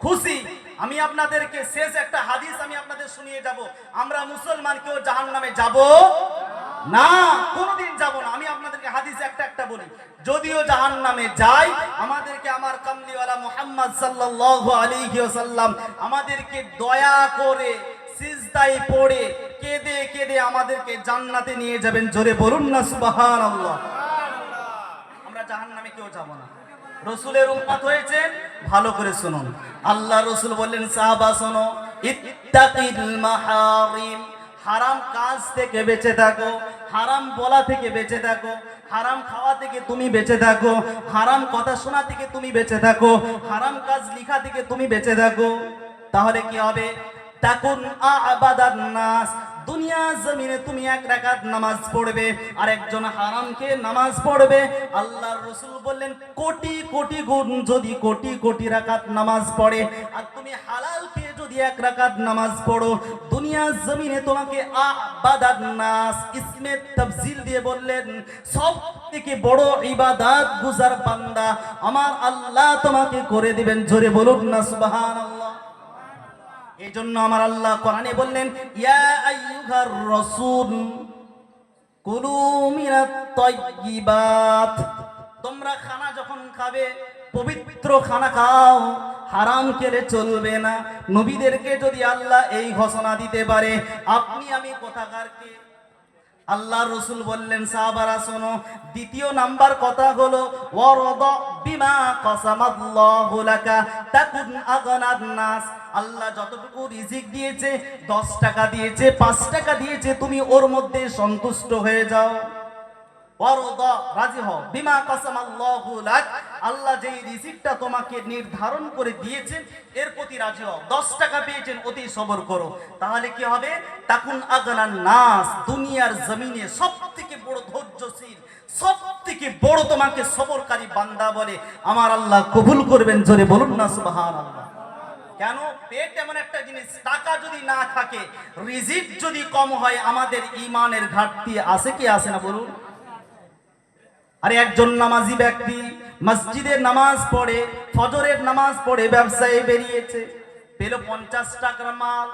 খুশি। আমি আপনাদেরকে শেষ একটা হাদিস আমি আপনাদের শুনিয়ে যাব। আমরা মুসলমান কেউ জাহান্নামে যাব না, কোনোদিন যাব না। আমি আপনাদেরকে হাদিস একটা বলি, যদিও জাহান্নামে যাই, আমাদেরকে আমার কামলিওয়ালা মুহাম্মদ সাল্লাল্লাহু আলাইহি ওয়াসাল্লাম আমাদেরকে দয়া করে সিজদায় পড়ে কেঁদে কেঁদে আমাদেরকে জান্নাতে নিয়ে যাবেন। জোরে বলুন না সুবহানাল্লাহ। আমরা জাহান্নামে কেউ যাব না। রসুলের উম্মত হয়েছেন, ভালো করে শুনুন। আল্লাহ রসুল বললেন, সাহাবা শোনো, ইত্তাকিল মাহারিম, হারাম কাজ থেকে বেঁচে থাকো, হারাম বলা থেকে বেঁচে থাকো, হারাম খাওয়া থেকে তুমি বেঁচে থাকো, হারাম কথা শোনা থেকে তুমি বেঁচে থাকো, হারাম কাজ লেখা থেকে তুমি বেঁচে থাকো। তাহলে কি হবে? তাকুন আ'বাদান নাস। দুনিয়া জমিনে তুমি 1 রাকাত নামাজ পড়বে আর একজন হারামকে নামাজ পড়বে, আল্লাহর রাসূল বললেন কোটি কোটি গুণ যদি কোটি কোটি রাকাত নামাজ পড়ে আর তুমি হালালকে যদি 1 রাকাত নামাজ পড়ো, দুনিয়া জমিনে তোমাকে আ'বাদান নাস ইসমে তাফজিল দিয়ে বললেন সব থেকে বড় ইবাদত গুজার বান্দা আমার আল্লাহ তোমাকে করে দিবেন। জোরে বলুন না সুবহানাল্লাহ। এই জন্য আমার আল্লাহ কোরআনে বললেন ইয়া আইয়ুহার রাসূল কুলু মিনাত তাইয়্যিবাত। তোমরা খানা যখন খাবে পবিত্র খানা খাও, হারাম খেলে চলবে না। নবীদেরকে যদি আল্লাহ এই ঘোষণা দিতে পারে, আপনি আমি কোথাকারকে? আল্লাহর রাসূল বললেন সাহাবারা শোনো, দ্বিতীয় নাম্বার কথা হলো ওয়ারদা বিমা কাসামাল্লাহু লাকা তাকুন আগনান নাস। আল্লাহ যতটুকু রিজিক দিয়েছে, 10 টাকা দিয়েছে, 5 টাকা দিয়েছে, তুমি ওর মধ্যে সন্তুষ্ট হয়ে যাও। ওয়ারদা রাজি হও বিমা কাসামাল্লাহু লাক, আল্লাহ যেই রিজিকটা তোমাকে নির্ধারণ করে দিয়েছেন এর প্রতি রাজি হও। 10 টাকা পেয়েছেন, অতি সবর করো, তাহলে কি হবে? তাকুন আগনান নাস, দুনিয়ার জমিনে সবথেকে বড় ধৈর্যশীল, সবথেকে বড় তোমাকে সবরকারী বান্দা বলে আমার আল্লাহ কবুল করবেন। জোরে বলুন না সুবহানাল্লাহ। কেন? পেট এমন একটা জিনিস, টাকা যদি না থাকে, রিজিক যদি কম হয়, আমাদের ঈমানের ঘাটতি আছে কি আসে না বলুন? আরে একজন নামাজি ব্যক্তি মসজিদে নামাজ পড়ে, ফজরের নামাজ পড়ে ব্যবসায় বেরিয়েছে, পেল 50 টাকার মাল।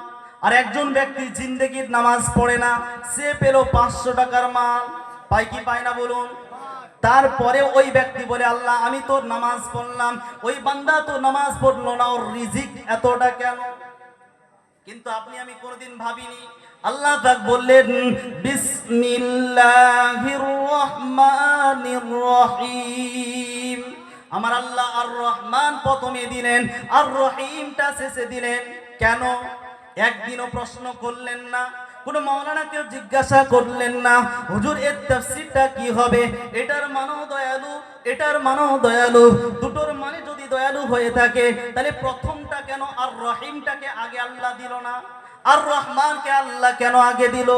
আর একজন ব্যক্তি জিন্দেগির নামাজ পড়ে না, সে পেল 500 টাকার মাল। পায় কি পায় না বলুন? তারপরে ওই ব্যক্তি বলে আল্লাহ আমি তো নামাজ পড়লাম, ওই বান্দা তো নামাজ পড়লো না, ওর রিজিক এতটা কেন? কিন্তু আপনি আমি কোনোদিন ভাবিনি। আল্লাহ পাক বললেন বিসমিল্লাহির রহমানির রহিম। আমার আল্লাহ আর রহমান প্রথমে দিলেন আর রহিমটা শেষে দিলেন। কেন? একদিনও প্রশ্ন করলেন না, কোন মাওলানাকেও জিজ্ঞাসা করলেন না হুজুর এর তাফসীরটা কি হবে, এটার মানেও দয়ালু, এটার মানেও দয়ালু। দুটোর মানে যদি দয়ালু হয়ে থাকে তাহলে প্রথমটা কেন আর রহিমটাকে আগে আল্লাহ দিল না? আর রহমানকে আল্লাহ কেন আগে দিল?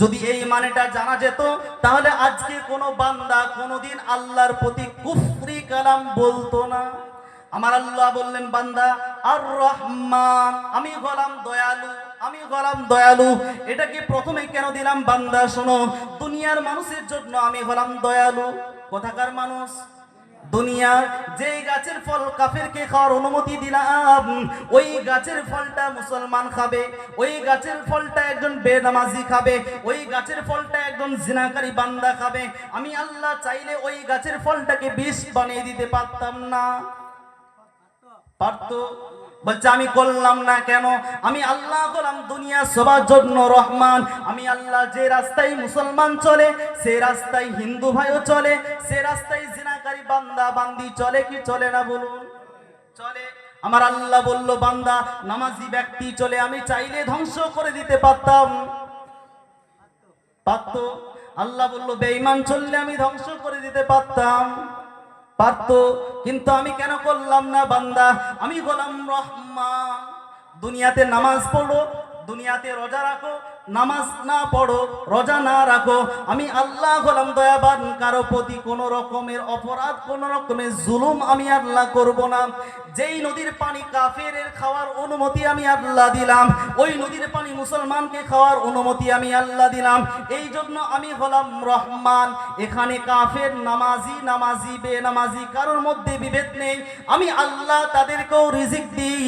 যদি এই মানেটা জানা যেত তাহলে আজকে কোনো বান্দা কোনোদিন আল্লাহর প্রতি কুফরি কালাম বলতো না। আমার আল্লাহ বললেন বান্দা আর রহমান, আমি হলাম দয়ালু, আমি হলাম দয়ালু। এটাকে প্রথমে কেন দিলাম বান্দা শোনো, দুনিয়ার মানুষের জন্য আমি হলাম দয়ালু। কোথাকার মানুষ? দুনিয়ার যেই গাছের ফল কাফেরকে খাওয়ার অনুমতি দিলাম, ওই গাছের ফলটা মুসলমান খাবে, ওই গাছের ফলটা একজন বেনামাজি খাবে, ওই গাছের ফলটা একজন জিনাকারী বান্দা খাবে। আমি আল্লাহ চাইলে ওই গাছের ফলটাকে বিষ বানিয়ে দিতে পারতাম না? পারতো? বলছে আমি করলাম না কেন? আমি আল্লাহ হলাম দুনিয়া সবার জন্য রহমান। আমি আল্লাহ যে রাস্তায় মুসলমান চলে সে রাস্তায় হিন্দু ভাইও চলে, সে রাস্তায় জিনাকারী বান্দা বান্দি চলে কি চলে না বলুন? চলে। আমার আল্লাহ বলল বান্দা নামাজি ব্যক্তি চলে, আমি চাইলে ধ্বংস করে দিতে পারতাম, পারতো? আল্লাহ বলল বেঈমান চললে আমি ধ্বংস করে দিতে পারতাম, পারতো? কিন্তু আমি কেন করলাম না বান্দা? আমি হলাম রহমান। দুনিয়াতে নামাজ পড়ো, দুনিয়াতে রোজা রাখো, নামাজ না পড়ো, রোজা না রাখো, আমি আল্লাহ হলাম দয়াবান, কারো প্রতি কোনো রকমের অপরাধ, কোনো রকমের জুলুম আমি আল্লাহ করব না। যেই নদীর পানি কাফেরের খাওয়ার অনুমতি আমি আল্লাহ দিলাম, ওই নদীর পানি মুসলমানকে খাওয়ার অনুমতি আমি আল্লাহ দিলাম। এই জন্য আমি হলাম রহমান। এখানে কাফের নামাজি, নামাজি বেনামাজি কারোর মধ্যে বিভেদ নেই। আমি আল্লাহ তাদেরকেও রিজিক দিই।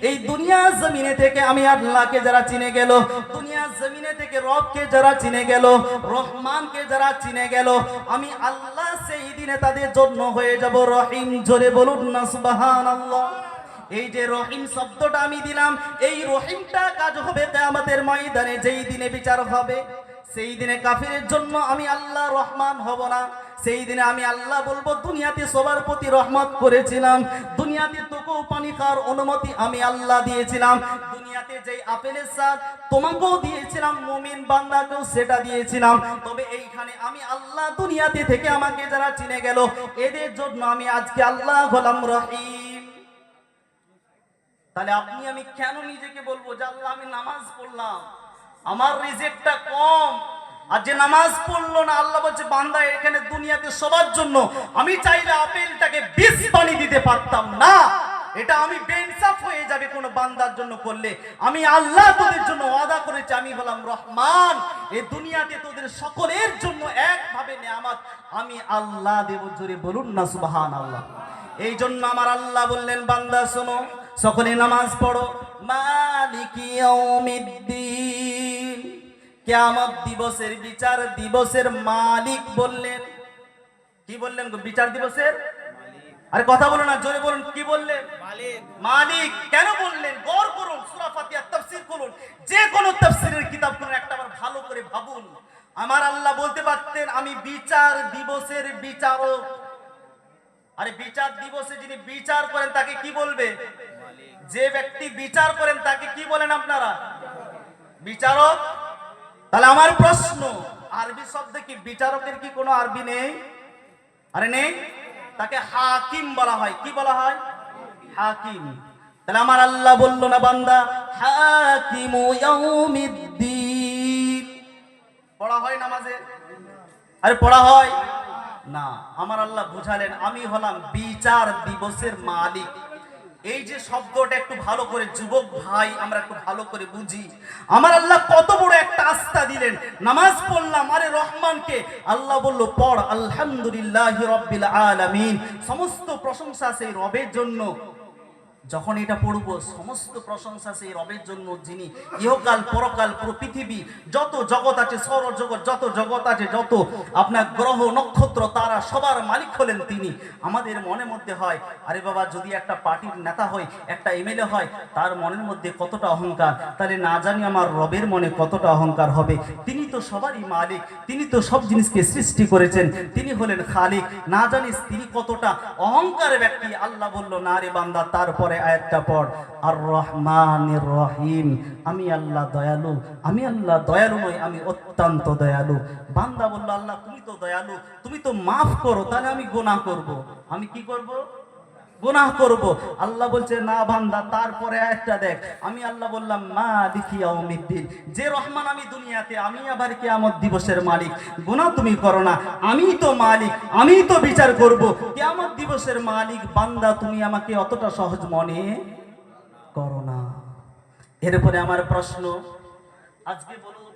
এই দুনিয়া জমিনে থেকে আমি আল্লাহকে যারা চিনে গেল, দুনিয়া জমিনে থেকে রবকে যারা চিনে গেল, রহমানকে যারা চিনে গেল, আমি আল্লাহ সেই দিনে তাদের জন্য হয়ে যাব রহিম। জোরে বলুন না সুবহানাল্লাহ। এই যে রহিম শব্দটা আমি দিলাম, এই রহিমটা কাজ হবে কিয়ামতের ময়দানে, যেই দিনে বিচার হবে। সেই দিনে কাফিরের জন্য আমি আল্লাহ রহমান হব না। সেই দিনে আমি আল্লাহ বলবো দুনিয়াতে সবার প্রতি রহমত করেছিলাম, দুনিয়াতে তোকেও পানি খাওয়ার অনুমতি আমি আল্লাহ দিয়েছিলাম, দুনিয়াতে যেই আপেলের স্বাদ তোমাকেও দিয়েছিলাম, মুমিন বান্দাকেও সেটা দিয়েছিলাম। তবে এইখানে আমি আল্লাহ দুনিয়াতে থেকে আমাকে যারা চিনে গেল, এদের জন্য আমি আজকে আল্লাহ হলাম রহিম। তাহলে আপনি আমি কেন নিজেকে বলবো যে আল্লাহ আমি নামাজ পড়লাম, আমার রিজেক্টটা কম, আর যে নামাজ পড়লো না আল্লাহ বলছে বান্দা এখানে দুনিয়াতে সবার জন্য আমি চাইলে আপেলটাকে 20 পানি দিতে পারতাম না, এটা আমি বেইনসাফ হয়ে যাবে কোনো বান্দার জন্য করলে। আমি আল্লাহ তোদের জন্য ওয়াদা করেছি, আমি হলাম রহমান, এই দুনিয়াতে তোদের সকলের জন্য একভাবে নেয়ামত আমি আল্লাহ দেব। জোরে বলুন না সুবহানাল্লাহ। এই জন্য আমার আল্লাহ বললেন বান্দা শোনো, সকলে নামাজ পড়ো। মালিকি ইয়াউমিদ্দিন, কিয়ামত দিবসের বিচার দিবসের মালিক বললেন। কি বললেন গো? বিচার দিবসের আরে কথা বলো না, জোরে বলুন, কি বললেন? মালিক। কেন বললেন? গৌর করুন, সূরা ফাতিহা তাফসীর করুন, যে কোনো তাফসীরের কিতাব করুন, একটাবার ভালো করে ভাবুন। আমার আল্লাহ বলতে পারতেন আমি বিচার দিবসের বিচারক। আরে বিচার দিবসে যিনি বিচার করেন তাকে কি বলবে? যে ব্যক্তি বিচার করেন তাকে কি বলেন আপনারা? বিচারক। তাহলে আমার প্রশ্ন, আরবি শব্দে কি বিচারকের কি কোনো আরবি নেই? আরে নেই। তাকে হাকিম বলা হয়। কি বলা হয়? হাকিম। তাহলে আমার আল্লাহ বলল না বান্দা হাকিমু ইয়াউমিদ্দিন পড়া হয় নামাজে? আরে পড়া হয় না। আমার আল্লাহ বুঝালেন আমি হলাম বিচার দিবসের মালিক। এই যে শব্দটা একটু ভালো করে যুবক ভাই আমরা একটু ভালো করে বুঝি। আমার আল্লাহ কত বড় একটা আস্থা দিলেন। নামাজ পড়লাম, আরে রহমানকে আল্লাহ বলল পড় আলহামদুলিল্লাহি রাব্বিল আলামিন, সমস্ত প্রশংসা সেই রবের জন্য। যখন এটা পড়বো সমস্ত প্রশংসা সেই রবের জন্য যিনি ইহকাল পরকাল পুরো পৃথিবী যত জগৎ আছে, সৌরজগৎ যত জগৎ আছে, যত আপনার গ্রহ নক্ষত্র তারা সবার মালিক হলেন তিনি। আমাদের মনের মধ্যে হয় আরে বাবা যদি একটা পার্টির নেতা হয়, একটা এমএলএ হয়, তার মনের মধ্যে কতটা অহংকার, তাহলে না জানি আমার রবের মনে কতটা অহংকার হবে। তিনি তো সবারই মালিক, তিনি তো সব জিনিসকে সৃষ্টি করেছেন, তিনি হলেন খালিক। না জানিস তিনি কতটা অহংকার ব্যক্তি। আল্লাহ বলল না রে বান্দা, তারপরে আয়াতটা পড় আর রহমানির রহিম, আমি আল্লাহ দয়ালু। আমি আল্লাহ দয়ালু নই, আমি অত্যন্ত দয়ালু। বান্দা বলল আল্লাহ তুমি তো দয়ালু, তুমি তো মাফ করো, তাহলে আমি গুনাহ করব। আমি কি করব? গুনাহ করব। আল্লাহ বলছে না বান্দা, তারপরে আয়াতটা দেখ। আমি আল্লাহ বললাম মালিকি ইয়াউমিদ্দিন, যে রহমান আমি দুনিয়াতে, আমি আবার কিয়ামত দিবসের মালিক। গুনাহ তুমি করো না, আমি তো মালিক, আমি তো বিচার করব। কিয়ামত দিবসের মালিক বান্দা তুমি আমাকে অতটা সহজ মনে করো না। এরপরে আমার প্রশ্ন, আজকে বলুন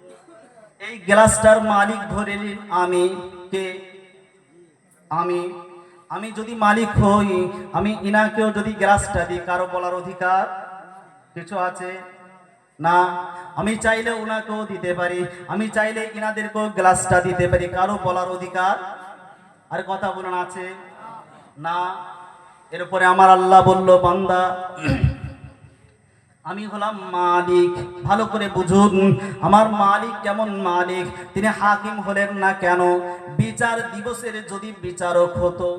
এই গ্লাসটার মালিক ধরে নিন আমি কে? আমি যদি মালিক হই, আমি ইনাকেও যদি গ্লাসটা দিই, কারো বলার অধিকার কিছু আছে না? আমি চাইলে উনাকেও দিতে পারি, আমি চাইলে ইনাদেরকেও গ্লাসটা দিতে পারি, কারো বলার অধিকার আর কথা বলুন আছে না? এরপরে আমার আল্লাহ বলল বান্দা আমি হলাম মালিক। ভালো করে বুঝুন আমার মালিক কেমন মালিক। তিনি হাকিম হলেন না কেন? বিচার দিবসের যদি বিচারক হতো,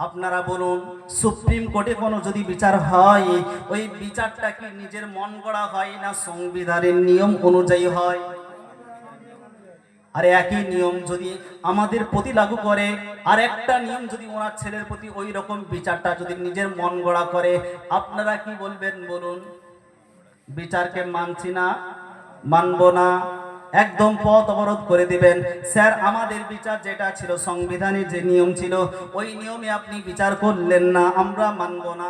আপনারা বলুন সুপ্রিম কোর্টে কোনো যদি বিচার হয়, ওই বিচারটা কি নিজের মন গড়া হয় না সংবিধানের নিয়ম অনুযায়ী হয়? আর একই নিয়ম যদি আমাদের প্রতি লাগু করে, আর একটা নিয়ম যদি ওনার ছেলের প্রতি ওই রকম বিচারটা যদি নিজের মন গড়া করে, আপনারা কি বলবেন বলুন? বিচারকে মানছি না, মানব না, একদম পথ অবরোধ করে দিবেন। স্যার আমাদের বিচার যেটা ছিল সংবিধানে যে নিয়ম ছিল ওই নিয়মে আপনি বিচার করলেন না, আমরা মানব না।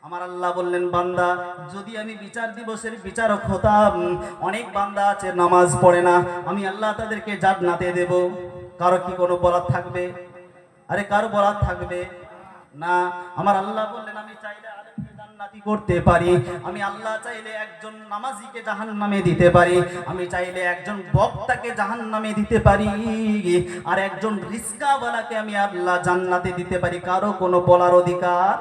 আমার আল্লাহ বললেন বান্দা যদি আমি বিচার দিবসের বিচারক হতাম, অনেক বান্দা আছে নামাজ পড়ে না, আমি আল্লাহ তাদেরকে জান্নাতে দেব। কারো কি কোনো বলার থাকবে? আরে কারো বলার থাকবে না। আমার আল্লাহ বললেন আমি চাইলে আলেমকে জান্নাতি করতে পারি, আমি আল্লাহ চাইলে একজন নামাজিকে জাহান্নামে দিতে পারি, আমি চাইলে একজন বক্তাকে জাহান্নামে দিতে পারি, আর একজন রিস্কাওয়ালাকে আমি আল্লাহ জান্নাতে দিতে পারি। কারো কোনো বলার অধিকার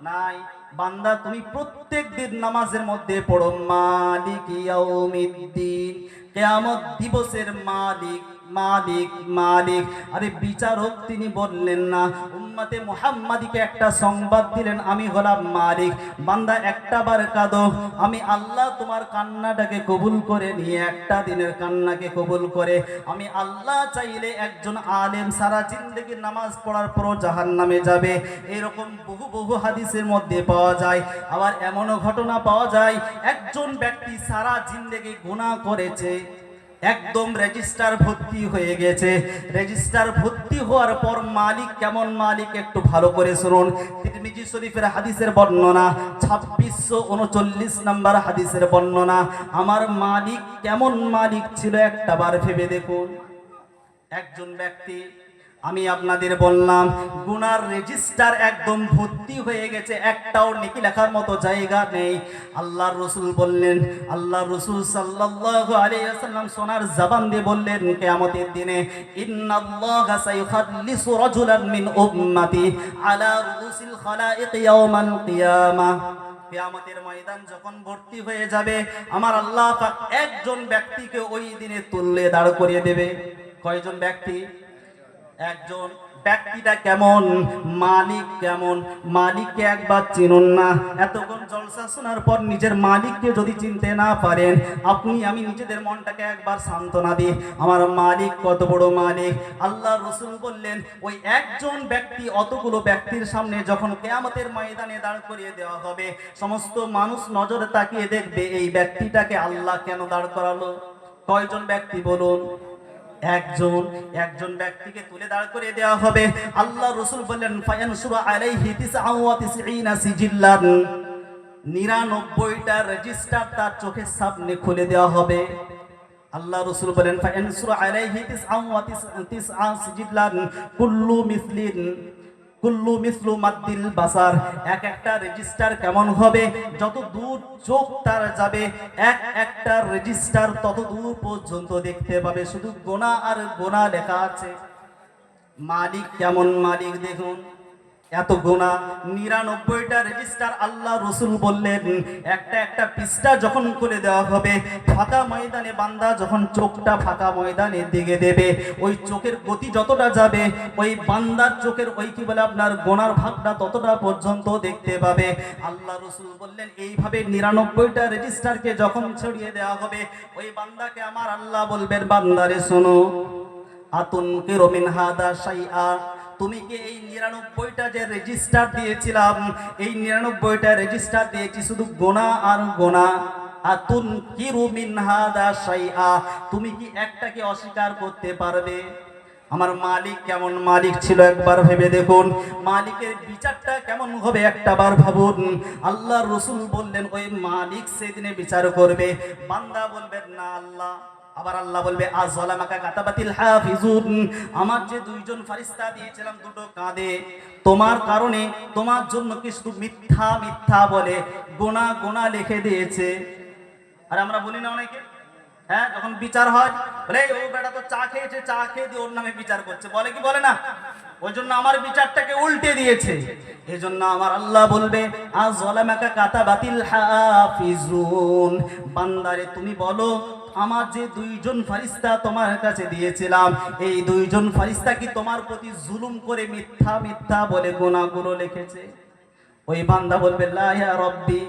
নাই। বান্দা তুমি প্রত্যেক দিন নামাজের মধ্যে পড়ো মালিক ইয়াউমিদ্দিন, কিয়ামত দিবসের মালিক মালিক মালিক। আরে বিচারক তিনি বললেন না, উম্মতে মুহাম্মাদিকে একটা সংবাদ দিলেন, আমি হলাম মালিক। বান্দা একটা বার কাঁদো, আমি আল্লাহ তোমার কান্নাটাকে কবুল করে নিয়ে একটা দিনের কান্নাকে কবুল করে আমি আল্লাহ চাইলে একজন আলেম সারা জিন্দেগি নামাজ পড়ার পরও জাহান্নামে যাবে। এরকম বহু বহু হাদিসের মধ্যে পাওয়া যায়। আবার এমনও ঘটনা পাওয়া যায়, একজন ব্যক্তি সারা জিন্দেগি গুনাহ করেছে, একদম রেজিস্টার ভর্তি হয়ে গেছে। রেজিস্টার ভর্তি হওয়ার পর মালিক কেমন মালিক একটু ভালো করে শুনুন। তিরমিজি শরীফের হাদিসের বর্ণনা, 2639 নম্বর হাদিসের বর্ণনা। আমার মালিক কেমন মালিক ছিল একটা বার ভেবে দেখুন। একজন ব্যক্তি, আমি আপনাদের বললাম গুনার রেজিস্টার একদম ভর্তি হয়ে গেছে, একটাও নেকি লেখার মতো জায়গা নেই। আল্লাহর রাসূল বললেন, আল্লাহর রাসূল সাল্লাল্লাহু আলাইহি ওয়াসাল্লাম সোনার জবান দিয়ে বললেন, কিয়ামতের দিনে ইন্নাল্লাহা সাইয়ুখাল্লিসু রাজুলান মিন উম্মতি আলা রুসিল খালাইক ইয়াওমাল কিয়ামাহ। কিয়ামতের ময়দান যখন ভর্তি হয়ে যাবে, আমার আল্লাহ পাক একজন ব্যক্তিকে ওই দিনে তুলে দাঁড় করিয়ে দেবে। কয়জন ব্যক্তি? একজন। ব্যক্তিটা কেমন? মালিক কেমন? মালিককে একবার চিনুন না। এতক্ষণ জলসা শোনার পর নিজের মালিককে যদি চিনতে না পারেন, আপনি আমি নিজেদের মনটাকে একবার সান্ত্বনা দিই, আমার মালিক কত বড় মালিক। আল্লাহ রাসূল বললেন, ওই একজন ব্যক্তি অতগুলো ব্যক্তির সামনে যখন কিয়ামতের ময়দানে দাঁড় করিয়ে দেওয়া হবে, সমস্ত মানুষ নজরে তাকিয়ে দেখবে এই ব্যক্তিটাকে আল্লাহ কেন দাঁড় করালো। কয়জন ব্যক্তি বলুন? একজন। একজন ব্যক্তিকে তুলে দাঁড় করে দেওয়া হবে। আল্লাহ রাসূল বললেন, ফায়ানসুরু আলাইহি 99 সিজিল্লান, 99টা রেজিস্টার তার চোখের সামনে খুলে দেওয়া হবে। আল্লাহ রাসূল বলেন, ফায়ানসুরু আলাইহি 99 সিজিল্লান কুল্লু মিসলু মাদ্দিল বাসার। এক একটা রেজিস্টার কেমন হবে? যত দূর চোখ তার যাবে, এক একটা রেজিস্টার তত দূর পর্যন্ত দেখতে পাবে, শুধু গোনা আর গোনা লেখা আছে। মালিক কেমন মালিক দেখুন, এত গোনা, 99টা রেজিস্টার। আল্লাহ রাসূল বললেন, একটা একটা পৃষ্ঠা যখন খুলে দেওয়া হবে, ফাঁকা ময়দানে বান্দা যখন চোখটা ফাঁকা ময়দানের দিকে দেবে, ওই চোখের গতি যতটা যাবে, ওই বান্দার চোখের ওই কি বলে আপনার গোনার ভাগটা ততটা পর্যন্ত দেখতে পাবে। আল্লাহ রাসূল বললেন, এইভাবে 99টা রেজিস্টারকে যখন ছড়িয়ে দেওয়া হবে, ওই বান্দাকে আমার আল্লাহ বলবেন, বান্দারে শোনো, আতুনকিরু মিন হাদা শাইআ, তুমি কি এই 99টা যে রেজিস্টার দিয়েছিলাম, এই 99টা রেজিস্টার দিয়েছি শুধু গোনা আর গোনা। আতুনকিরু মিন হাদা শাইআ, তুমি কি একটাকে অস্বীকার করতে পারবে? আমার মালিক কেমন মালিক ছিল একবার ভেবে দেখুন। মালিকের বিচারটা কেমন হবে একটা বার ভাবুন। আল্লাহর রাসূল বললেন, ওই মালিক সেদিনে বিচার করবে। বান্দা বলবেন, না আল্লাহ। আবার আল্লাহ বলবে, আযলামাকা কাতাবাতিল হাফিজুন, আমার যে দুইজন ফেরেশতা দিয়েছিলাম দুটো কাঁধে, তোমার কারণে তোমার জন্য কি শুধু মিথ্যা মিথ্যা বলে গোনা গোনা লিখে দিয়েছে। আর আমরা বলি না অনেকে, হ্যাঁ, যখন বিচার হয় বলে, ও বেটা তো চা খেয়েছে, চা খেয়ে দিয়ে ওর নামে বিচার করছে, বলে কি বলে না? ওই জন্য আমার বিচারটাকে উল্টে দিয়েছে। এই জন্য আমার আল্লাহ বলবে, আযলামাকা কাতাবাতিল হাফিজুন, বান্দারে তুমি বলো, আমার যে দুইজন ফেরেশতা তোমার কাছে দিয়েছিলাম, এই দুইজন ফেরেশতা কি তোমার প্রতি জুলুম করে মিথ্যা মিথ্যা বলে গুনাহগুলো লিখেছে? ওই বান্দা বলবে, লা ইয়া রব্বি।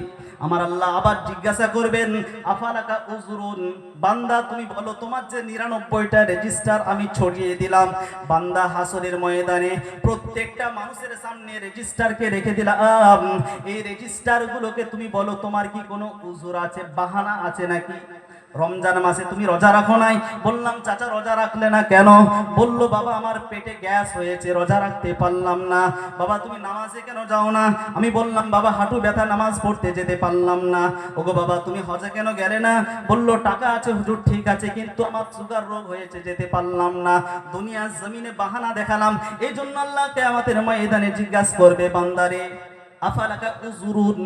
আমার আল্লাহ আবার জিজ্ঞাসা করবেন, আফালাকা উজরুন, বান্দা তুমি বলো, তোমার যে 99টা রেজিস্টার আমি ছড়িয়ে দিলাম, বান্দা হাসরের ময়দানে প্রত্যেকটা মানুষের সামনে রেজিস্টারকে রেখে দিলাম, এই রেজিস্টারগুলোকে তুমি বলো, তোমার কি কোনো উজর আছে, বাহানা আছে নাকি? রমজান মাসে তুমি রোজা রাখো নাই, বললাম চাচা রোজা রাখলে না কেন? বলল, বাবা আমার পেটে গ্যাস হয়েছে, রোজা রাখতে পারলাম না। বাবা তুমি নামাজে কেন যাও না? আমি বললাম, বাবা হাঁটু ব্যথা, নামাজ পড়তে যেতে পারলাম না। ওগো বাবা তুমি হজে কেন গেলে না? বলল, টাকা আছে হুজুর, ঠিক আছে, কিন্তু আমার সুগার রোগ হয়েছে, যেতে পারলাম না। দুনিয়ার জমিনে বাহানা দেখালাম। এই জন্য আল্লাহ কিয়ামতের ময়দানে জিজ্ঞাসা করবে, বান্দারে আফালাকা উজরুন,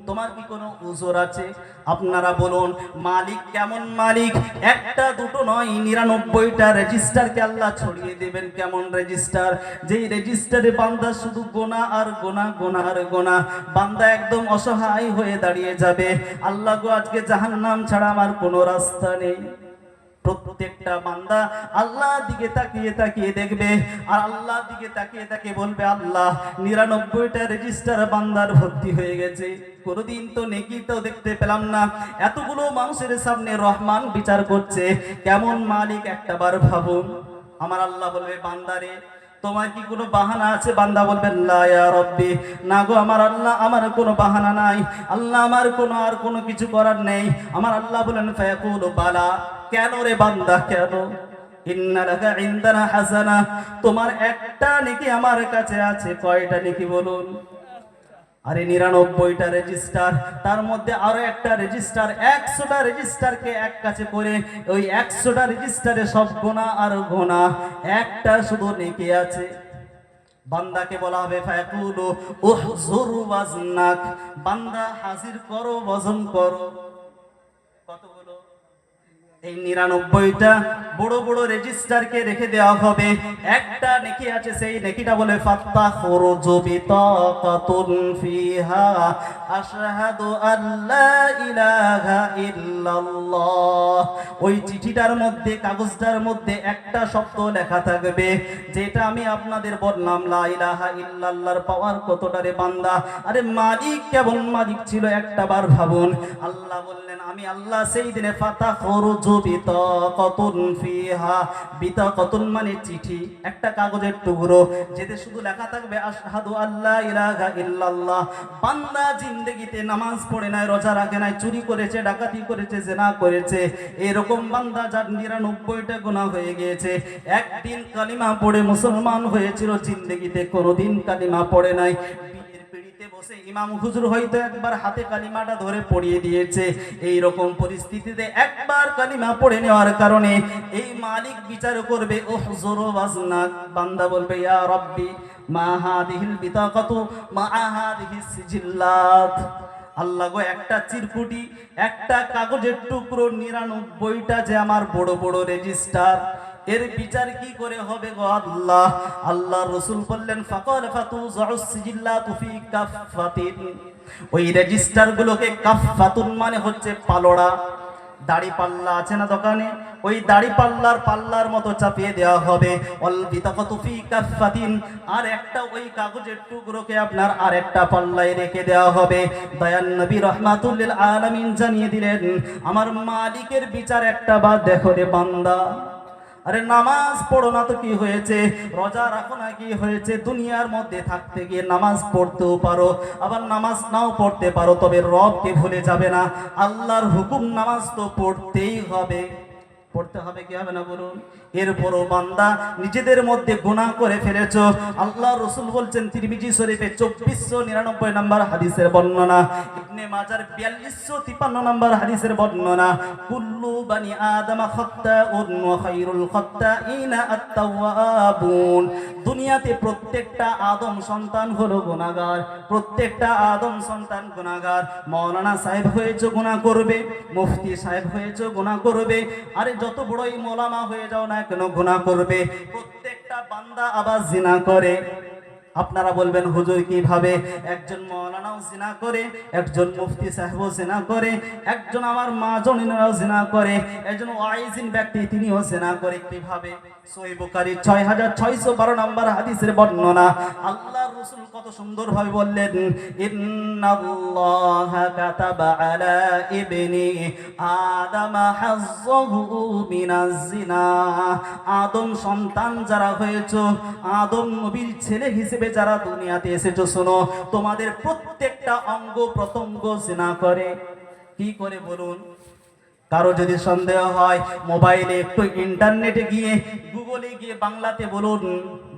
তোমার কি কোনো উজর আছে? আপনারা বলুন, মালিক কেমন মালিক? একটা দুটো নয়, 99টা রেজিস্টারকে আল্লাহ ছড়িয়ে দেবেন। কেমন রেজিস্টার? যেই রেজিস্টারে বান্দা শুধু গোনা আর গোনা, গোনা আর গোনা, বান্দা একদম অসহায় হয়ে দাঁড়িয়ে যাবে। আল্লাহ গো, আজকে জাহান্নাম ছাড়া আমার কোনো রাস্তা নেই। প্রত্যেকটা বান্দা আল্লাহর দিকে তাকিয়ে তাকিয়ে দেখবে, আর আল্লাহর দিকে তাকিয়ে তাকিয়ে বলবে, আল্লাহ 99টা রেজিস্টার বান্দার ভর্তি হয়ে গেছে, কোনোদিন তো নেকি তো দেখতে পেলাম না। এতগুলো মানুষের সামনে রহমান বিচার করছে, কেমন মালিক একটাবার ভাবুন। আমার আল্লাহ বলবে, বান্দারে তোমার কি কোনো বাহানা আছে? বান্দা বলবে, লা ইয়া রব্বি, না গো আমার আল্লাহ, আমার কোনো বাহানা নাই। আল্লাহ আমার কোনো আর কোনো কিছু করার নেই। আমার আল্লাহ বলেন, ফায়াকুলু বালা, কেন রে বান্দা কেন? ইন্না লাকা ইনদানা হাসানা, তোমার একটা নেকি আমার কাছে আছে। কয়টা নেকি বলুন? আরে 99টা রেজিস্টার, তার মধ্যে আরো একটা রেজিস্টার, 100টা রেজিস্টারকে এক কাছে করে ওই 100টা রেজিস্টারে সব গোনা আর গোনা, একটা শুধু নেকি আছে। বান্দাকে বলা হবে, ফায়াকুলু উহজুর ওয়াজনাক, বান্দা হাজির করো, ওজন করো। কতগুলো? এই 99টা বড় বড় রেজিস্টারকে রেখে দেওয়া হবে। একটা নেকি আছে, সেই নেকিটা বলে ফাত্তাখরুজু বিতাকাতুন ফিহা আশহাদু আল্লা ইলাহা ইল্লাল্লাহ। ওই চিঠিটার মধ্যে, কাগজটার মধ্যে একটা শব্দ লেখা থাকবে, যেটা আমি আপনাদের বললাম, লা ইলাহা ইল্লাল্লাহর পাওয়ার কতটা রে বান্দা। আরে মালিক কেমন মালিক ছিল একটাবার ভাবুন। আল্লাহ বললেন, আমি আল্লাহ সেই দিনে ফাতাখরুজু বিতাকাতুন ফিহা, বিতাকাতুন মানে চিঠি, একটা কাগজের টুকরো, যেতে শুধু লেখা থাকবে আশহাদু আল্লা ইলাহা ইল্লাল্লাহ। বান্দা জিন্দেগিতে নামাজ পড়ে নাই, রোজা রাখে নাই, চুরি করেছে, ডাকাতি করেছে, জিনা করেছে, এরকম বান্দা যার 99টা গুনাহ হয়ে গিয়েছে, একদিন কালিমা পড়ে মুসলমান হয়েছিল, জিন্দেগিতে কোনোদিন কালিমা পড়ে নাই। বসে ইমাম হুজুর হয়তো একবার হাতে কালিমাটা ধরে পড়িয়ে দিয়েছে। এই রকম পরিস্থিতিতে একবার কালিমা পড়ে নেওয়ার কারণে এই মালিক বিচার করবে, উহজুর ওয়াজনাক। বান্দা বলবে, ইয়া রব্বি মা হাদিহিল বিতাকাতু মা হাদিহিস সিজিল্লাত, আল্লাহ গো, একটা চিরকুটি, একটা কাগজের টুকরো, 99টা যে আমার বড় বড় রেজিস্টার, এর বিচার কি করে হবে গো আল্লাহ? আল্লাহ রসুল বললেন, ফাকাল ফাতুযাউস সিজিল্লাতু ফি কাফফাতিন, ওই রেজিস্টার গুলোকে, কাফফাতুন মানে হচ্ছে পালড়া, দাড়ি পাল্লা আছে না দোকানে, ওই দাড়ি পাল্লার পাল্লার মতো চাপিয়ে দেওয়া হবে। ওয়াল বিতাকাতু ফি কাফফাতিন, আর একটা ওই কাগজের টুকরোকে আপনার আর একটা পাল্লায় রেখে দেওয়া হবে। দয়ান নবী রাহমাতুল লিল আলামিন জানিয়ে দিলেন, আমার মালিকের বিচার একটা বার দেখো রে বান্দা। আরে নামাজ পড়ো না তো কি হয়েছে, রোজা রাখো না কি হয়েছে, দুনিয়ার মধ্যে থাকতে গিয়ে নামাজ পড়তেও পারো, আবার নামাজ নাও পড়তে পারো, তবে রবকে ভুলে যাবে না। আল্লাহর হুকুম, নামাজ তো পড়তেই হবে। পড়তে হবে, কি হবে না বলুন? এরপরও বান্দা নিজেদের মধ্যে গুনাহ করে ফেলেছো। আল্লাহ রসুল বলছেন, তিরমিজি শরীফে 2499 নম্বর হাদিসের বর্ণনা, ইবনে মাজার 4253 নম্বর হাদিসের বর্ণনা, কুল্লু বানি আদম খাত্তাউন ওয়া খায়রুল খাত্তাইনা আত-তাওয়াবুন। দুনিয়াতে প্রত্যেকটা আদম সন্তান হলো গুনাহগার, প্রত্যেকটা আদম সন্তান গুনাহগার। মাওলানা সাহেব হয়েছে গুনাহ করবে, মুফতি সাহেব হয়েছে গুনাহ করবে, আরে যত বড়ই মোলামা হয়ে যাও না কেন গুনাহ করবে। প্রত্যেকটা বান্দা আবার জিনা করে। আপনারা বলবেন, হুজুর কিভাবে? একজন মাওলানাও জিনা করে, একজন মুফতি সাহেবও জিনা করে, একজন আমার মা জনিনারাও জিনা করে, একজন ওয়াইজিন ব্যক্তি তিনিও জিনা করে। কিভাবে? সহিহ বুখারী 6612 নম্বর হাদিসের বর্ণনা। আল্লাহর রাসূল কত সুন্দরভাবে বললেন, ইন্নাল্লাহা কাতাবা আলা ইবনি আদম হাজ্জাহু মিনাজ জিনা। আদম সন্তান যারা হয়েছে, আদম নবীর ছেলে হিসেবে যারা দুনিয়াতে এসেছো, শোনো, তোমাদের প্রত্যেকটা অঙ্গ প্রত্যঙ্গ জিনা করে। কি করে বলুন? কারো যদি সন্দেহ হয়, মোবাইলে একটু ইন্টারনেটে গিয়ে, গুগলে গিয়ে বাংলাতে বলুন,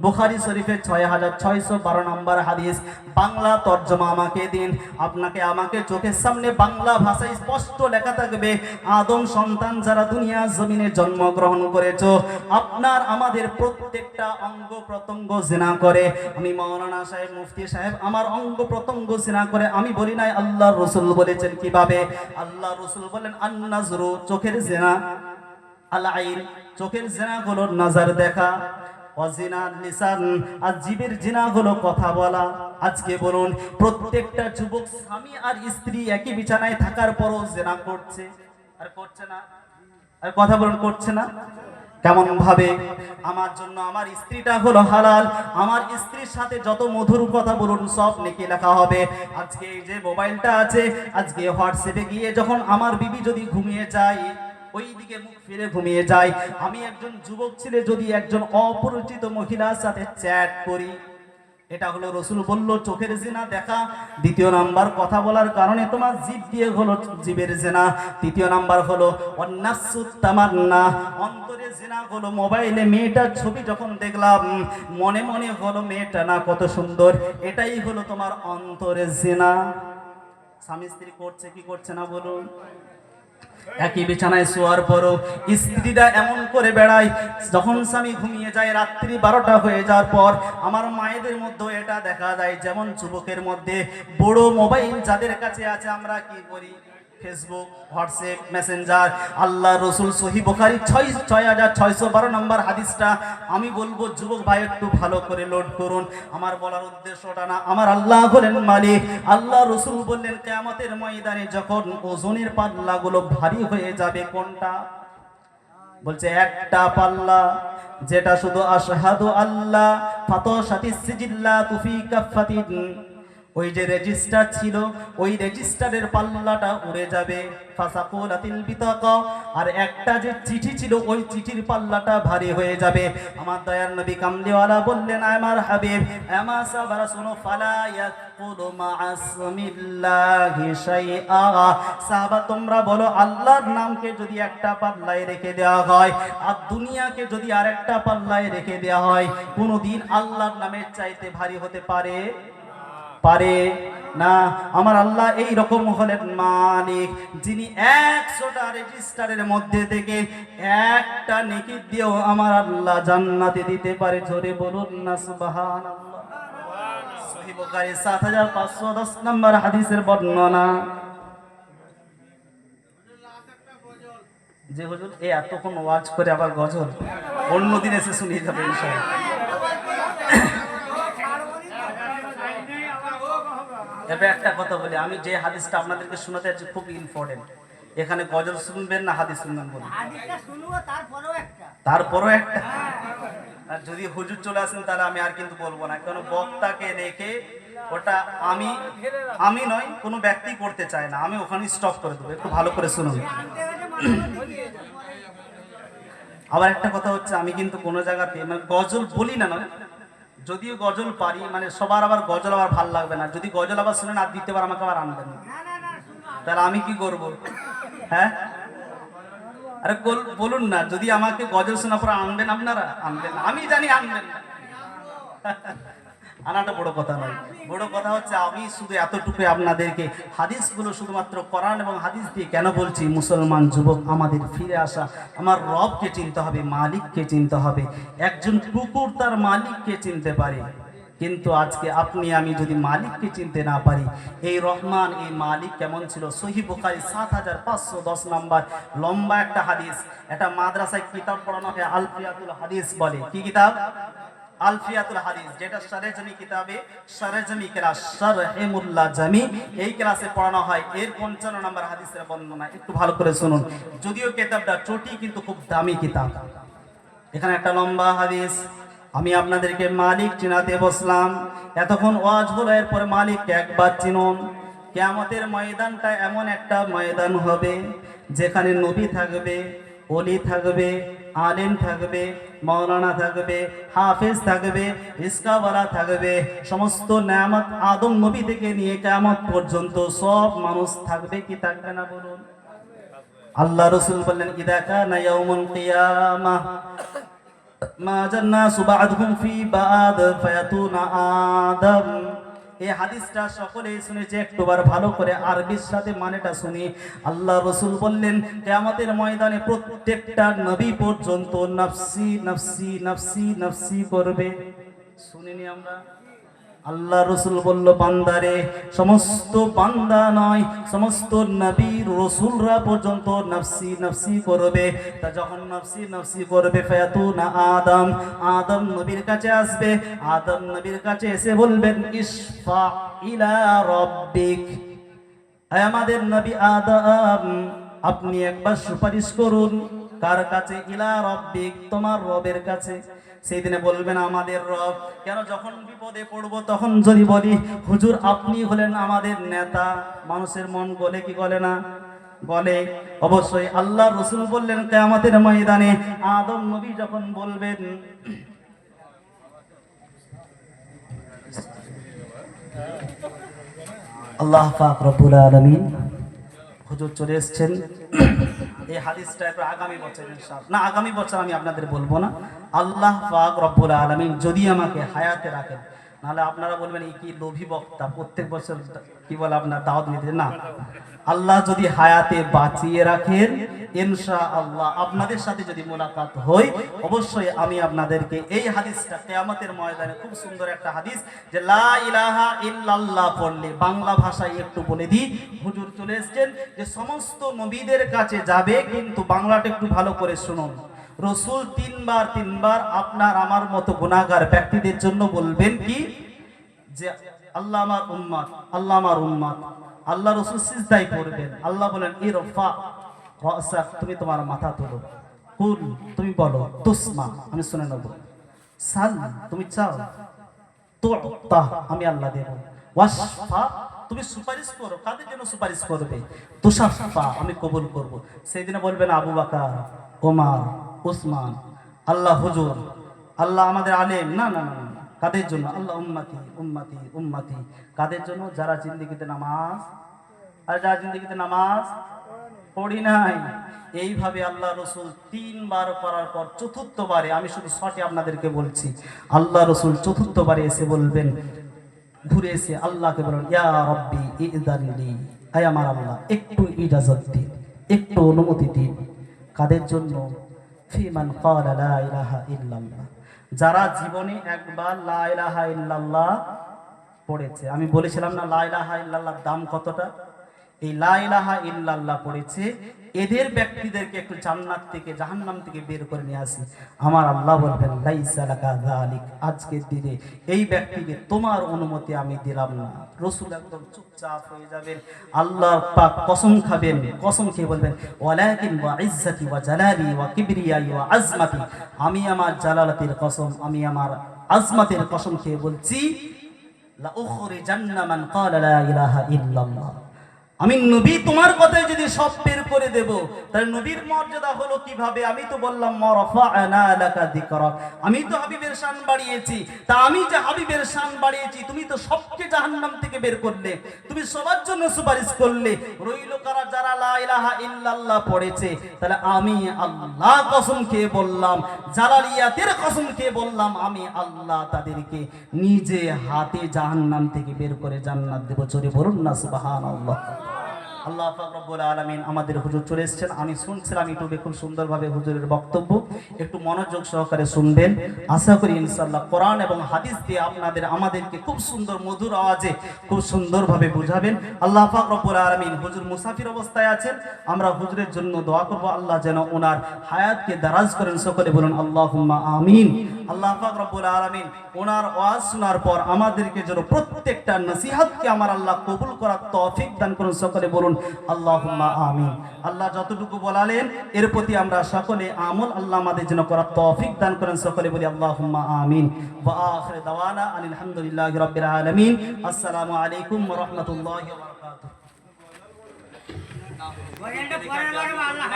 বুখারী শরীফের 6612 নম্বর হাদিস, বাংলা তর্জমা আমাকে দিন। আপনাকে আমাকে চোখের সামনে বাংলা ভাষায় স্পষ্ট লেখা থাকবে, আদম সন্তান যারা দুনিয়া জমিনে জন্মগ্রহণ করেছো, আপনার আমাদের প্রত্যেকটা অঙ্গ প্রত্যঙ্গ জিনা করে। আমি মাওলানা সাহেব, মুফতি সাহেব, আমার অঙ্গ প্রত্যঙ্গ জিনা করে। আমি বলি নাই, আল্লাহর রাসূল বলেছেন। কিভাবে? আল্লাহর রাসূল বলেন, আন-নাজরু, চোখের জিনা, আল-আইন, চোখের জিনা হলো নজর দেখা, ওয়াজিনা লিসান, আর জিবের জিনা হলো কথা বলা। আজকে বলুন, প্রত্যেকটা যুবক স্বামী আর স্ত্রী একই বিছানায় থাকার পরও জিনা করছে, আর করছে না? আর কথা বলুন করছে না? কেমন ভাবে আমার জন্য আমার স্ত্রীটা হলো হালাল, আমার স্ত্রীর সাথে যত মধুর কথা বলুন সব নেকি লেখা হবে। আজকে এই যে মোবাইলটা আছে, আজকে হোয়াটসঅ্যাপে গিয়ে যখন আমার বিবি যদি ঘুমিয়ে যায়, ওই দিকে মুখ ফিরে ঘুমিয়ে যায়, আমি একজন যুবক ছেলে যদি একজন অপরিচিত মহিলার সাথে চ্যাট করি, এটা হলো রসুল বলল চোখের জিনা দেখা। দ্বিতীয় নাম্বার কথা বলার কারণে তোমার জিভ দিয়ে হলো জিভের জিনা। তৃতীয় নাম্বার হলো অন্নাসুত তামান্না, অন্তরে জিনা হলো মোবাইলে মেয়েটার ছবি যখন দেখলাম মনে মনে হলো মেয়েটা না কত সুন্দর, এটাই হলো তোমার অন্তরে জিনা। স্বামী স্ত্রী করছে কি করছে না বলুন? একই বিছানায় শোয়ার পরও স্ত্রীরা এমন করে বেড়ায়, যখন স্বামী ঘুমিয়ে যায় রাত্রি 12টা হয়ে যাওয়ার পর আমার মায়েদের মধ্যে এটা দেখা যায়, যেমন যুবকের মধ্যে বড় মোবাইল যাদের কাছে আছে, আমরা কি করি? Facebook, WhatsApp, Messenger. আল্লাহ রসুল সহিহ বুখারী 6612 নম্বর হাদিসটা আমি বলবো যুবক ভাই একটু ভালো করে লোড করুন। আমার বলার উদ্দেশ্যটা না, আমার আল্লাহ হলেন মালিক। আল্লাহ রসুল বললেন কিয়ামতের ময়দানে যখন ওজনের পাল্লাগুলো ভারী হয়ে যাবে, কোনটা? বলছে একটা পাল্লা যেটা শুধু আশহাদু আল্লাহ ফাতাশাতিস সিজিল্লাতু ফি কাফফাতিন, ওই যে রেজিস্টার ছিল ওই রেজিস্টারের পাল্লাটা উড়ে যাবে। ফাসাকুলাতিল বিতাকা, আর একটা যে চিঠি ছিল ওই চিঠির পাল্লাটা ভারী হয়ে যাবে। আমার দয়ার নবী কামলিওয়ালা বললেন, আমার হাবিব আমা সাবারা শুনো, ফালা ইয়াকুলু মা'আসমিল্লাহি শাইআ। সাহাবা তোমরা বলো আল্লাহর নামকে যদি একটা পাল্লায় রেখে দেওয়া হয় আর দুনিয়াকে যদি আরেকটা পাল্লায় রেখে দেওয়া হয়, কোনোদিন আল্লাহর নামের চাইতে ভারী হতে পারে না। আমার আল্লাহ এই রকম হলেন মালিক, যিনি 100টা রেজিস্টারের মধ্যে থেকে একটা নেকি দিয়েও আমার আল্লাহ জান্নাতে দিতে পারে। জোরে বলুন না সুবহানাল্লাহ। সহিহ বুখারী 7510 নম্বর হাদিসের বর্ণনা। যে হুজুর এই এতক্ষণ ওয়াজ করে আবার গজল, অন্যদিন এসে শুনিয়ে যাবে ইনশাআল্লাহ। এবার একটা কথা বলি, আমি যে হাদিসটা আপনাদেরকে শোনাতে যাচ্ছি খুব ইম্পর্টেন্ট। এখানে গজল শুনবেন না হাদিস শুনবেন বলুন? তারপরও একটা। আর যদি হুজুর চলে আসেন তাহলে আমি আর কিন্তু বলবো না, কারণ বক্তাকে রেখে ওটা আমি নয় কোনো ব্যক্তি করতে চায় না, আমি ওখানে স্টপ করে দেবো। একটু ভালো করে শুনুন। আবার একটা কথা হচ্ছে, আমি কিন্তু কোনো জায়গাতে মানে গজল বলি না নয়, যদিও গজল পারি, মানে সবার আবার গজল আবার ভাল লাগবে না। যদি গজল আবার শুনেন আর দ্বিতীয়বার আমাকে আবার আনবেন না, তাহলে আমি কি করব? হ্যাঁ আরে বলুন না, যদি আমাকে গজল শোনা পরে আনবেন আপনারা? আনবেন না, আমি জানি আনবেন না। আনাটা বড় কথা নয়, বড় কথা হচ্ছে আমি শুধু এতটুকু আপনাদেরকে হাদিসগুলো শুধুমাত্র কোরআন এবং হাদিস দিয়ে কেন বলছি, মুসলমান যুবক আমাদের ফিরে আসা, আমার রবকে চিনতে হবে, মালিককে চিনতে হবে। একজন কুকুর তার মালিককে চিনতে পারে, কিন্তু আজকে আপনি আমি যদি মালিককে চিনতে না পারি, এই রহমান এই মালিক কেমন ছিল? সহিহ বুখারী 7510 নম্বর লম্বা একটা হাদিস। এটা মাদ্রাসায় কিতাব পড়ানো হয়, আলফিয়াতুল হাদিস বলে। কি কিতাব? আলফিয়াতুল হাদিস, যেটা সরেজমি কিতাবে, সরেজমি ক্লাস, শরহে মুল্লা জামি, এই ক্লাসে পড়ানো হয়। এর 55 নম্বর হাদিসের বর্ণনা একটু ভালো করে শুনুন। যদিও কিতাবটা ছোটি কিন্তু খুব দামি কিতাব। এখানে একটা লম্বা হাদিস। আমি আপনাদেরকে মালিক চিনাতে বসলাম, এতক্ষণ ওয়াজ হলো, এরপরে মালিককে একবার চিনুন। কিয়ামতের ময়দানটা এমন একটা ময়দান হবে যেখানে নবী থাকবে, ওলি থাকবে, আলেম থাকবে, মৌলানা থাকবে, হাফেজ থাকবে, রিস্কাওয়ালা থাকবে, সমস্ত নেয়ামত আদম নবী থেকে নিয়ে কিয়ামত পর্যন্ত সব মানুষ থাকবে। কি থাকবে না বলুন? আল্লাহ রাসূল বললেন, ইদা কানা ইয়াউমুল কিয়ামাহ মা জান্নাসু বা'দহুম ফি বা'দ ফায়াতুনা আদম। এই হাদিসটা সকলেই শুনেছে, একটুবার ভালো করে আরবির সাথে মানেটা শুনি। আল্লাহ রসুল বললেন কিয়ামতের ময়দানে প্রত্যেকটা নবী পর্যন্ত নফসি নফসি নফসি নফসি করবে। শুনিনি আমরা? আল্লাহ রসুল বলল, বান্দারে, সমস্ত বান্দা নয়, সমস্ত নবী রসুলরা পর্যন্ত নফসি নফসি করবে। তা যখন নফসি নফসি করবে, ফায়াতুনা আদম, আদম নবীর কাছে আসবে। আদম নবীর কাছে এসে বলবেন, ইশফা ইলা রাব্বিক, আমাদের নবী আদম আপনি একবার সুপারিশ করুন। কার কাছে? ইলা রব্বিক, তোমার রবের কাছে। সেই দিনে বলবেন আমাদের রব। কেন? যখন বিপদে পড়বো তখন যদি বলি হুজুর আপনি হলেন আমাদের নেতা, মানুষের মন গলে কি গলে না? বলে। অবশ্যই আল্লাহ রসুল বললেন কিয়ামতের ময়দানে আদম নবী যখন বলবেন, আল্লাহ পাক রব্বুল আলামিন, হুজুর চলে এসেছেন। এই হাদিসটা একটু আগামী বছর ইনশাআল্লাহ, না আগামী বছর আমি আপনাদের বলবো না। আল্লাহ পাক রব্বুল আলামিন যদি আমাকে হায়াতে রাখেন, নাহলে আপনারা বলবেন এই কি লোভী বক্তা, প্রত্যেক বছর কি বলে আপনার দাওয়াত নিতে। না, আল্লাহ যদি হায়াতে বাঁচিয়ে রাখেন ইনশাআল্লাহ আপনাদের সাথে যদি মোলাকাত হয়, অবশ্যই আমি আপনাদেরকে এই হাদিসটা কিয়ামতের ময়দানে, খুব সুন্দর একটা হাদিস, যে লা ইলাহা ইল্লাল্লাহ পড়লে, বাংলা ভাষায় একটু বলে দিই, হুজুর চলে এসেছেন যে সমস্ত নবীদের কাছে যাবে, কিন্তু বাংলাটা একটু ভালো করে শুনুন। রসুল তিনবার আপনার আমার মতো গুনাহগার ব্যক্তিদের জন্য বলবেন কি, যে আল্লাহ আমার উম্মত, আল্লাহ আমার উম্মত। আল্লাহ রসুল সিজদায় পড়বেন, আল্লাহ বলেন ইরফা রাসাক, তুমি তোমার মাথা তোলো। কুল, তুমি বলো। তুসমা, আমি শুনে নেব। সাল, তুমি চাও। তুতা, আমি আল্লাহ দেব। ওয়াশফা, তুমি সুপারিশ করো। কাদের জন্য সুপারিশ করবে? তুশাফা, আমি কবুল করব। সেই দিনে বলবেন আবু বকর, ওমর, উসমান, আল্লাহ হুজুর, আল্লাহ আমাদের আলেম। না না না না, কাদের জন্য? আল্লাহ উম্মতি উম্মতি উম্মতি। কাদের জন্য? যারা জিন্দেগিতে নামাজ, আর যারা জিন্দেগিতে নামাজ পড়ি নাই। এইভাবে আল্লাহ রসুল তিনবার করার পর চতুর্থবারে, আমি শুধু শর্টে আপনাদেরকে বলছি, আল্লাহ রসুল চতুর্থবারে এসে বলবেন, ঘুরে এসে আল্লাহকে বলেন ইয়া রব্বি ইযআনলি, আয় আমার আল্লাহ একটু ইজাজত দিন, একটু অনুমতি দিন। কাদের জন্য? ফিমান ক্বালা লা ইলাহা ইল্লাল্লাহ, যারা জীবনে একবার লা ইলাহা ইল্লাল্লাহ পড়েছে। আমি বলেছিলাম না লা ইলাহা ইল্লাল্লাহর দাম কতটা? এই লা ইলাহা ইল্লাল্লাহ পড়েছে, এদের ব্যক্তিদেরকে একটু জান্নাত থেকে, জাহান্নাম থেকে বের করে নিয়ে আসি। আমার আল্লাহ বলবেন লাইসা লাকা যালিক, আজকের দিনে এই ব্যক্তিকে তোমার অনুমতি আমি দিলাম না। রসুল একদম চুপচাপ হয়ে যাবেন, আল্লাহ পাক কসম খাবেন, কসম খেয়ে বলবেন ওয়ালাকিন ওয়া ইজ্জতি ওয়া জালালি ওয়া কিবরিয়াই ওয়া আজমাতি, আমি আমার জালালাতের কসম, আমি আমার আজমাতের কসম খেয়ে বলছি, লা উখরিজান্না মান ক্বালা লা ইলাহা ইল্লাল্লাহ, আমি নবী তোমার কথায় যদি সব বের করে দেব, তাহলে নবীর মর্যাদা হলো কিভাবে? আমি তো বললাম মারাফা'না লাকা যিকরাক, আমি তো হাবিবের শান বাড়িয়েছি। তা আমি যে হাবিবের শান বাড়িয়েছি, তুমি তো সবকে জাহান্নাম থেকে বের করলে, তুমি সবার জন্য সুপারিশ করলে। রইল কারা? যারা লা ইলাহা ইল্লাল্লাহ পড়েছে। তাহলে আমি আল্লাহ কসম খেয়ে বললাম, জালালিয়াতের কসম খেয়ে বললাম, আমি আল্লাহ তাদেরকে নিজে হাতে জাহান্নাম থেকে বের করে জান্নাত দেব। চলে বলুন না সুবহানাল্লাহ। আল্লাহ পাক রব্বুল আলামিন, আমাদের হুজুর চলে এসেছেন। আমি শুনছিলাম ইউটিউবে খুব সুন্দরভাবে হুজুরের বক্তব্য, একটু মনোযোগ সহকারে শুনবেন। আশা করি ইনশাআল্লাহ কোরআন এবং হাদিস দিয়ে আমাদেরকে খুব সুন্দর মধুর আওয়াজে খুব সুন্দরভাবে বুঝাবেন। আল্লাহ পাক রব্বুল আলামিন, হুজুর মুসাফির অবস্থায় আছেন, আমরা হুজুরের জন্য দোয়া করব, আল্লাহ যেন ওনার হায়াতকে দারাজ করেন। সকলে বলুন আল্লাহুম্মা আমিন। আল্লাহ পাক রব্বুল আলামিন ওনার ওয়াজ শোনার পর আমাদেরকে যেন প্রত্যেকটা নসিহতকে আমার আল্লাহ কবুল করার তৌফিক দান করুন। সকলে বলুন আল্লাহুম্মা আমিন। আল্লাহ যতটুকু বলালেন এর প্রতি আমরা সকলে আমল আল্লাহ আমাদের জন্য করার তৌফিক দান করেন। সকলে বলি আল্লাহুম্মা আমিন। ওয়া আখিরু দাওয়ানা আনিল হামদুলিল্লাহি রাব্বিল আলামিন। আসসালামু আলাইকুম ওয়া রাহমাতুল্লাহি ওয়া বারাকাতুহু।